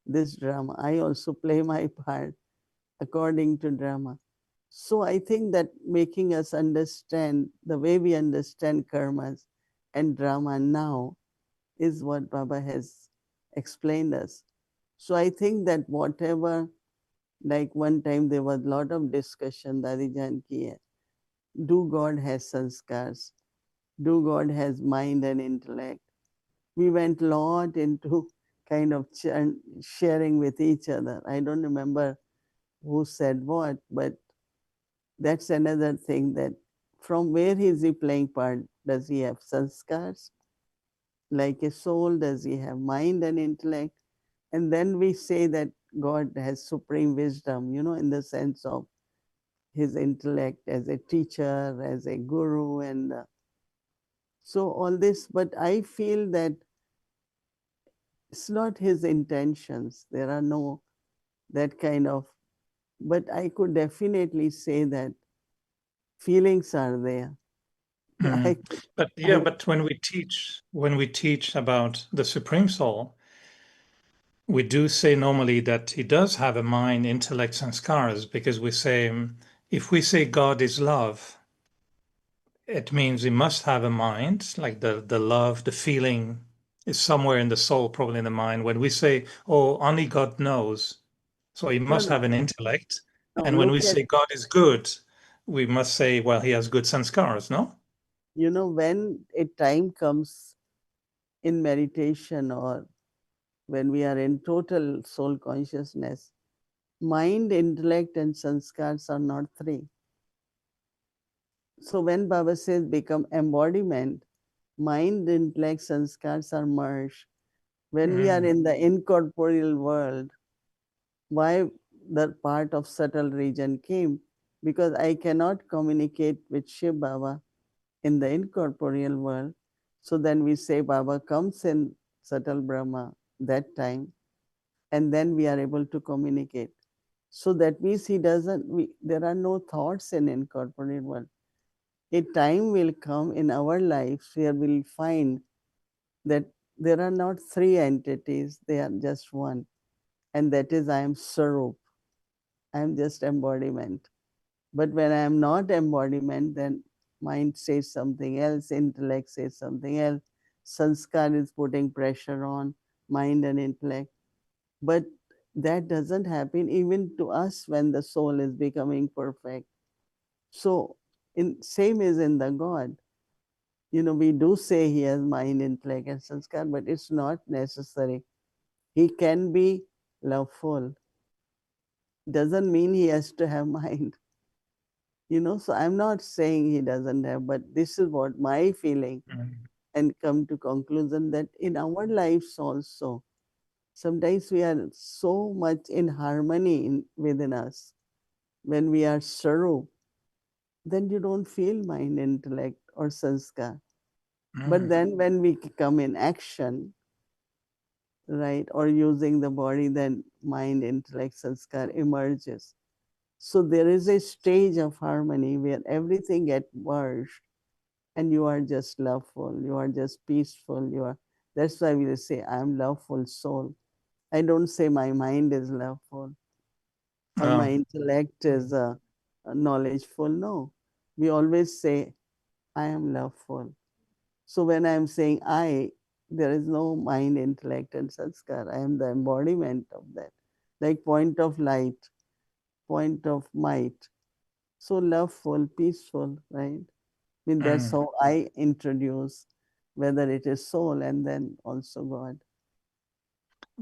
this drama. I also play my part according to drama. So I think that making us understand the way we understand karmas and drama now is what Baba has explained us. So I think that whatever, like one time there was a lot of discussion, Dadi Janki hai, do God has sanskars? Do God has mind and intellect? We went a lot into kind of sharing with each other. I don't remember who said what, but that's another thing, that from where is he playing part? Does he have sanskars like a soul? Does he have mind and intellect? And then we say that God has supreme wisdom, in the sense of his intellect as a teacher, as a guru, and so all this. But I feel that it's not his intentions. There are no that kind of, but I could definitely say that feelings are there. But when we teach about the Supreme Soul, we do say normally that he does have a mind, intellect, and scars, because we say, if we say God is love, it means he must have a mind, like the love, the feeling is somewhere in the soul, probably in the mind. When we say, oh, only God knows, so he No, must have no, an intellect. no. And when Look we at, say God is good, we must say, well, he has good sanskars, no? when a time comes in meditation, or when we are in total soul consciousness, mind, intellect, and sanskars are not three. So when Baba says become embodiment, mind, intellect, sanskars are merged. When we are in the incorporeal world, why the part of subtle region came, because I cannot communicate with Shiv Baba in the incorporeal world. So then we say Baba comes in subtle Brahma that time, and then we are able to communicate. So that means he doesn't, there are no thoughts in incorporeal world. A time will come in our lives where we'll find that there are not three entities, they are just one. And that is I am Sarup. I am just embodiment. But when I am not embodiment, then mind says something else, intellect says something else. Sanskar is putting pressure on mind and intellect. But that doesn't happen even to us when the soul is becoming perfect. So in same is in the God. We do say he has mind, intellect, and sanskar, but it's not necessary. He can be loveful. Doesn't mean he has to have mind. So I'm not saying he doesn't have, but this is what my feeling, and come to conclusion that in our lives also, sometimes we are so much in harmony within us. When we are sarup, then you don't feel mind, intellect, or sanskar. But then when we come in action, right, or using the body, then mind, intellect, sanskar emerges. So there is a stage of harmony where everything gets merged, and you are just loveful, you are just peaceful, that's why we say I am loveful soul. I don't say my mind is loveful or my intellect is knowledgeful. No, we always say I am loveful. So when I am saying there is no mind, intellect, and sanskar. I am the embodiment of that, like point of light, point of might. So loveful, peaceful, right? I mean, that's how I introduce whether it is soul and then also God.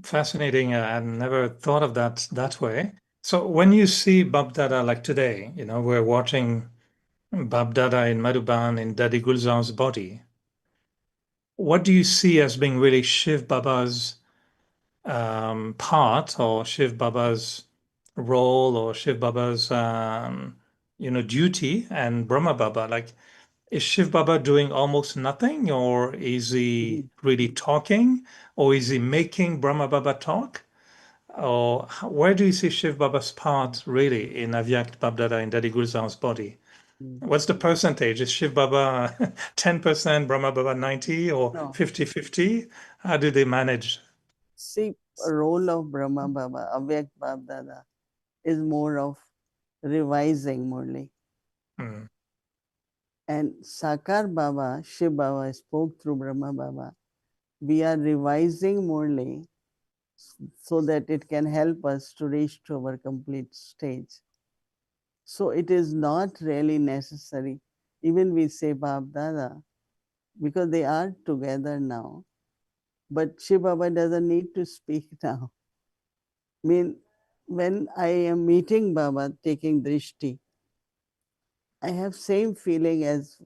Fascinating. I never thought of that way. So when you see Bab Dada like today, we're watching Bab Dada in Madhuban in Dadi Gulzar's body. What do you see as being really Shiv Baba's part, or Shiv Baba's role, or Shiv Baba's duty, and Brahma Baba? Like, is Shiv Baba doing almost nothing, or is he really talking, or is he making Brahma Baba talk? Or where do you see Shiv Baba's part really in Avyakt Babdada in Dadi Gulzar's body? What's the percentage? Is Shiv Baba 10%, Brahma Baba 90, or No, 50-50? How do they manage? see, a role of Brahma Baba, Avyakt Babdada, is more of revising Murli. And Sakar Baba, Shiv Baba spoke through Brahma Baba. We are revising Murli so that it can help us to reach to our complete stage. So it is not really necessary. Even we say Bab Dada, because they are together now. But Shiv Baba doesn't need to speak now. I mean, when I am meeting Baba, taking drishti, I have same feeling as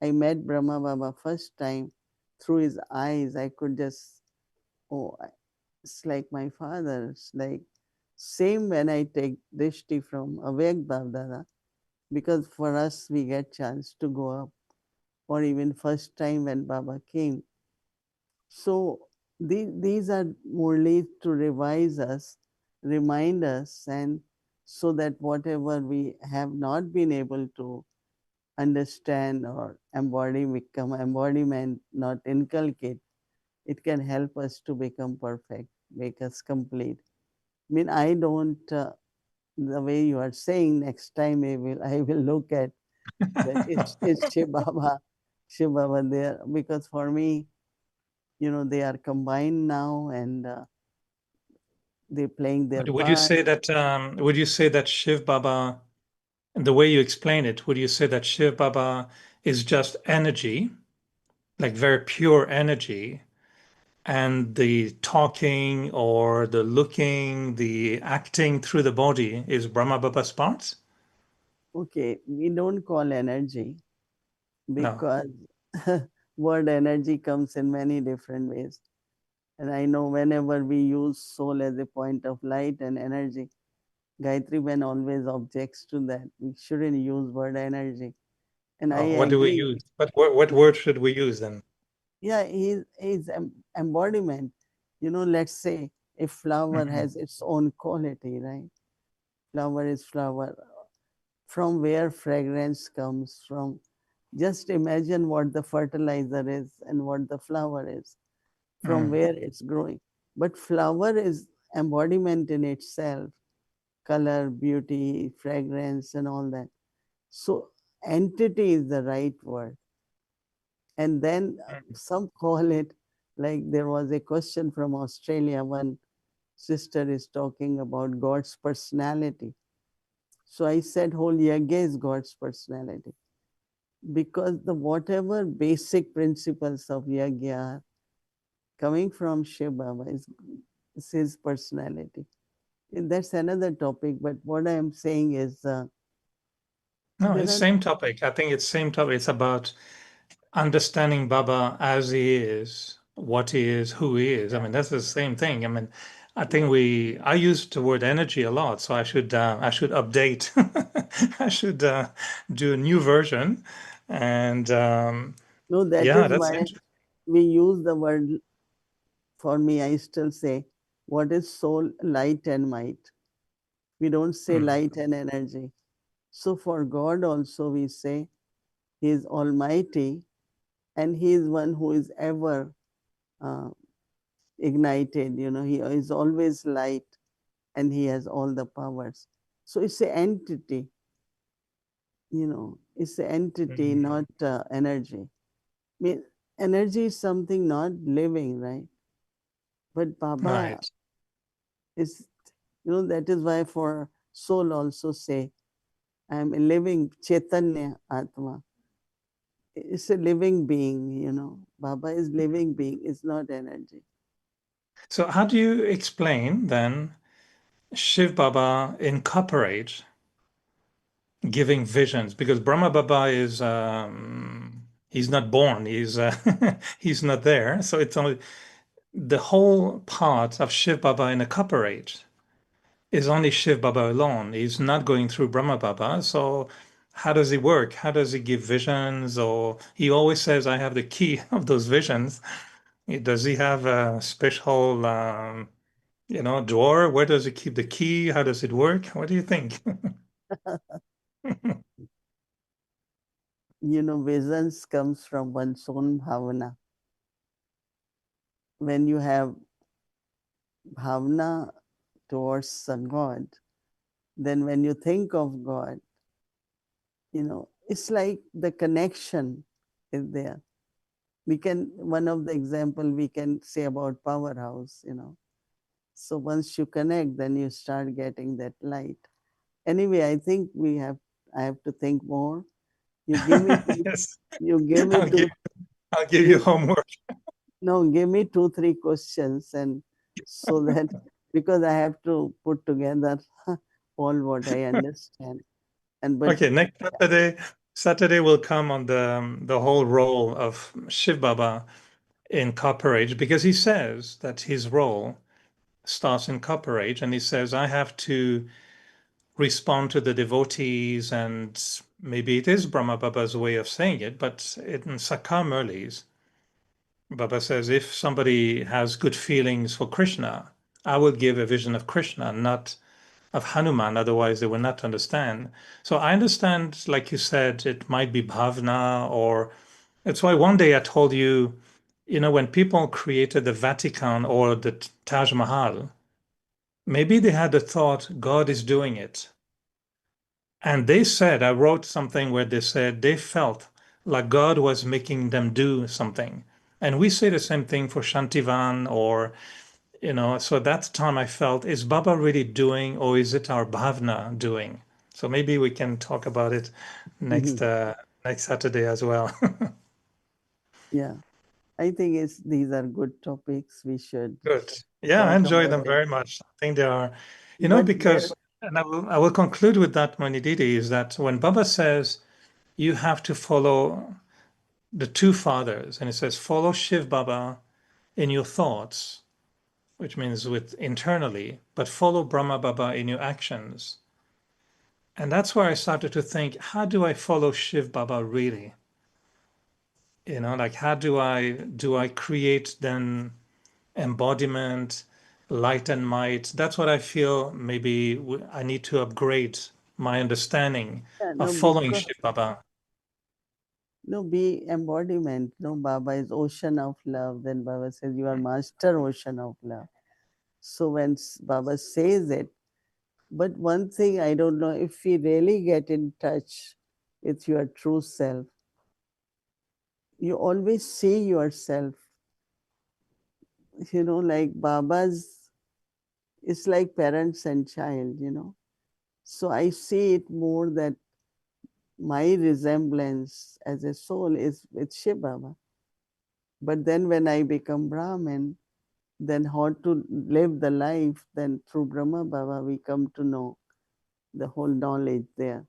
I met Brahma Baba first time. Through his eyes, I could just, oh, it's like my father. It's like same when I take drishti from Avyak Bab because for us we get chance to go up, or even first time when Baba came. So these are morely to revise us, remind us, and so that whatever we have not been able to understand or embody, become embodiment, not inculcate, it can help us to become perfect, make us complete. I mean, I don't, the way you are saying, next time I will look at that it's Shiv Baba there, because for me, they are combined now, and they're playing their Would you part. say that Shiv Baba, the way you explain it, would you say that Shiv Baba is just energy, like very pure energy, and the talking or the looking, the acting through the body is Brahma Baba's parts? Okay, we don't call energy No. because word energy comes in many different ways. And I know whenever we use soul as a point of light and energy, Gayatri Ben always objects to that. We shouldn't use word energy. And I What do we agree. use? What word should we use then? Yeah, he's embodiment. Let's say a flower Mhm. has its own quality, right? Flower is flower. From where fragrance comes from. Just imagine what the fertilizer is and what the flower is, from Mm. where it's growing. But flower is embodiment in itself, color, beauty, fragrance, and all that. So entity is the right word. And then some call it, like there was a question from Australia. One sister is talking about God's personality. So I said whole yajna is God's personality, because the whatever basic principles of yajna are coming from Shiv Baba is his personality. That's another topic, but what I am saying is No, there it's are same topic. I think it's same topic. It's about understanding Baba as he is, what he is, who he is. I mean, that's the same thing. I mean, I think I use the word energy a lot, so I should update. I should do a new version. And no, that yeah, is that's why interesting. we use the word. For me, I still say, what is soul, light, and might? We don't say Mm, light and energy. So for God also, we say He is Almighty, and He is one who is ever uh, ignited. He is always light, and He has all the powers. So it's an entity. It's an entity, mm, not energy. I mean, energy is something not living, right? But Baba right. is, that is why for soul also say, I am a living Chaitanya Atma. It's a living being. Baba is living being, it's not energy. So how do you explain then Shiv Baba incorporate giving visions? Because Brahma Baba is he's not born. He's he's not there. So it's only the whole part of Shiv Baba incorporate is only Shiv Baba alone. He's not going through Brahma Baba. So how does he work? How does he give visions? Or he always says, "I have the key of those visions." Does he have a special drawer? Where does he keep the key? How does it work? What do you think? Visions comes from one's own bhavana. When you have bhavana towards God, then when you think of God, it's like the connection is there. One of the example we can say about powerhouse. So once you connect, then you start getting that light. Anyway, I have to think more. You give me two, Yes, you give me I'll give two, I'll give you you homework. no, give me 2, 3 questions, and so that because I have to put together all what I understand. And but Okay, next Saturday will come on the whole role of Shiv Baba in Copperage, because he says that his role starts in Copperage, and he says I have to respond to the devotees, and maybe it is Brahma Baba's way of saying it, but in Sakar Murlis, Baba says if somebody has good feelings for Krishna, I will give a vision of Krishna, not of Hanuman, otherwise they will not understand. So I understand, like you said, it might be bhavna, or that's why one day I told you, when people created the Vatican or the Taj Mahal, maybe they had the thought God is doing it. And they said, I wrote something where they said they felt like God was making them do something. And we say the same thing for Shantivan, or so that time I felt, is Baba really doing, or is it our bhavna doing? So maybe we can talk about it next next Saturday as well. yeah, I think these are good topics. We should Good. Yeah, I talk enjoy about them it. very much. I think they are, But because, and I will conclude with that, Mohini Didi, is that when Baba says you have to follow the two fathers, and it says follow Shiv Baba in your thoughts, which means with internally, but follow Brahma Baba in your actions. And that's where I started to think, how do I follow Shiv Baba really? Like how do I create then embodiment, light and might? That's what I feel maybe I need to upgrade my understanding Yeah, of no, following because Shiv Baba. no, be embodiment. No, Baba is ocean of love. Then Baba says, you are master ocean of love. So when Baba says it, but one thing I don't know, if we really get in touch with your true self, you always see yourself, like Baba's, it's like parents and child, So I see it more that my resemblance as a soul is with Shiv Baba. But then when I become Brahmin, then how to live the life, then through Brahma Baba, we come to know the whole knowledge there.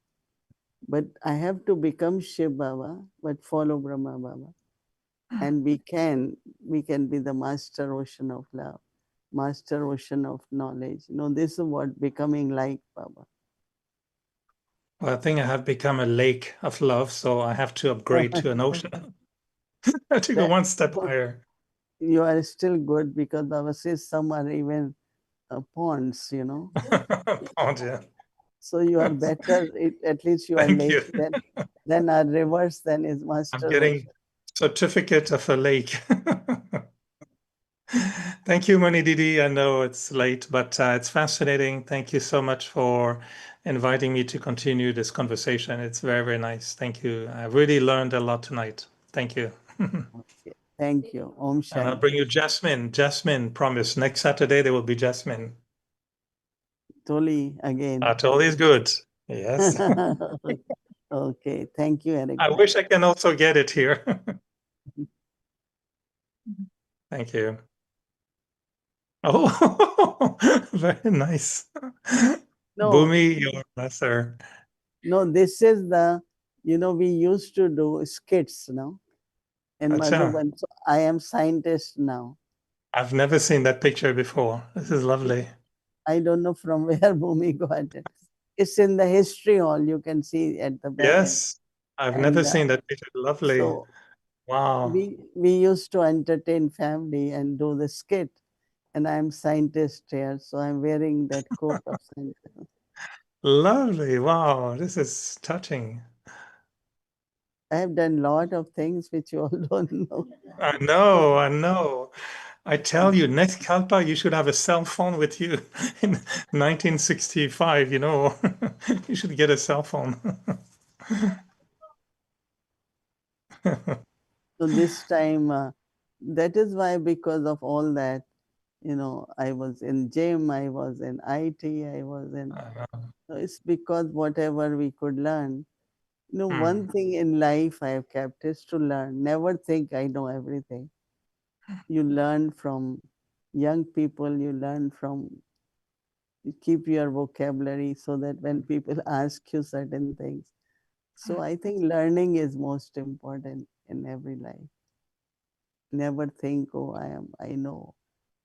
But I have to become Shiv Baba, but follow Brahma Baba. And we can be the master ocean of love, master ocean of knowledge. This is what becoming like Baba. Well, I think I have become a lake of love, so I have to upgrade to an ocean. I have to go one step higher. You are still good because Baba says some are even ponds, Oh, yeah. So you are better, at least you are Thank lake. you. Then our rivers then is I'm master getting ocean. certificate of a lake. Thank you, Mohini Didi. I know it's late, but it's fascinating. Thank you so much for inviting me to continue this conversation. It's very, very nice. Thank you. I really learned a lot tonight. Thank you. Okay. Thank you. Om And I'll Shanti. bring you Jasmine. Jasmine, promise. Next Saturday, there will be Jasmine. Toli again. Atoli is good. Yes. Okay. Thank you, Eric. I wish I can also get it here. Thank you. Oh, very nice. No, Bhumi, your master. no, this is we used to do skits, in Acha, Madhuban. So I am scientist now. I've never seen that picture before. This is lovely. I don't know from where Bhumi got it. It's in the history hall. You can see at the back. Yes, I've never And seen that picture. Lovely. so Wow. we used to entertain family and do the skit. And I'm scientist here, so I'm wearing that coat of scientist. Lovely. Wow. This is touching. I have done a lot of things which you all don't know. I know. I know. I tell you, next Kalpa, you should have a cell phone with you in 1965, You should get a cell phone. So this time, that is why, because of all that, I was in gym, I was in IT, I was in. So it's because whatever we could learn. One thing in life I have kept is to learn. Never think I know everything. You learn from young people, you learn from, you keep your vocabulary so that when people ask you certain things. So I think learning is most important in every life. Never think, oh, I know.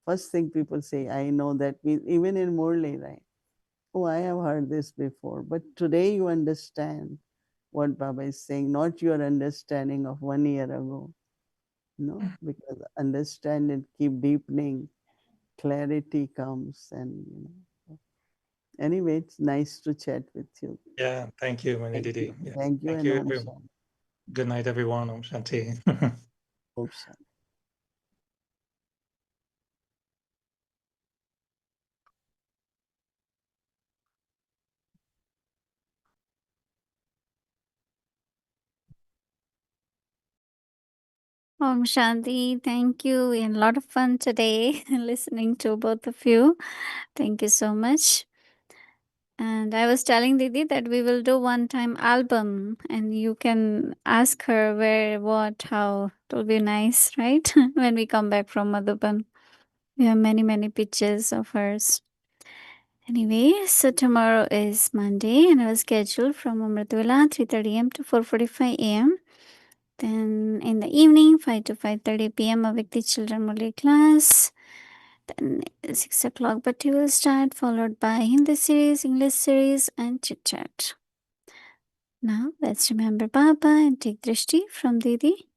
First thing people say, I know that, even in Murli, right? Oh, I have heard this before. But today you understand what Baba is saying, not your understanding of 1 year ago. No, because understand and keep deepening, clarity comes. And anyway, it's nice to chat with you. Yeah, thank you, Mohini Thank Didi. you. Yeah, Thank you, thank and you, Om everyone. Shanti. Good night, everyone. Om Shanti. Om Shanti. Om Shanti, thank you. We had a lot of fun today listening to both of you. Thank you so much. And I was telling Didi that we will do one time album and you can ask her where, what, how. It will be nice, right? When we come back from Madhuban. We have many, many pictures of hers. Anyway, so tomorrow is Monday and I was scheduled from Amritwala 3:30 am to 4:45 am. Then in the evening, 5 to 5:30 p.m. a Vikti Children Murli class. Then 6 o'clock, but you will start, followed by Hindi series, English series, and chit chat. Now let's remember Baba and take Drishti from Didi.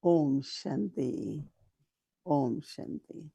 Om Shanti, Om Shanti.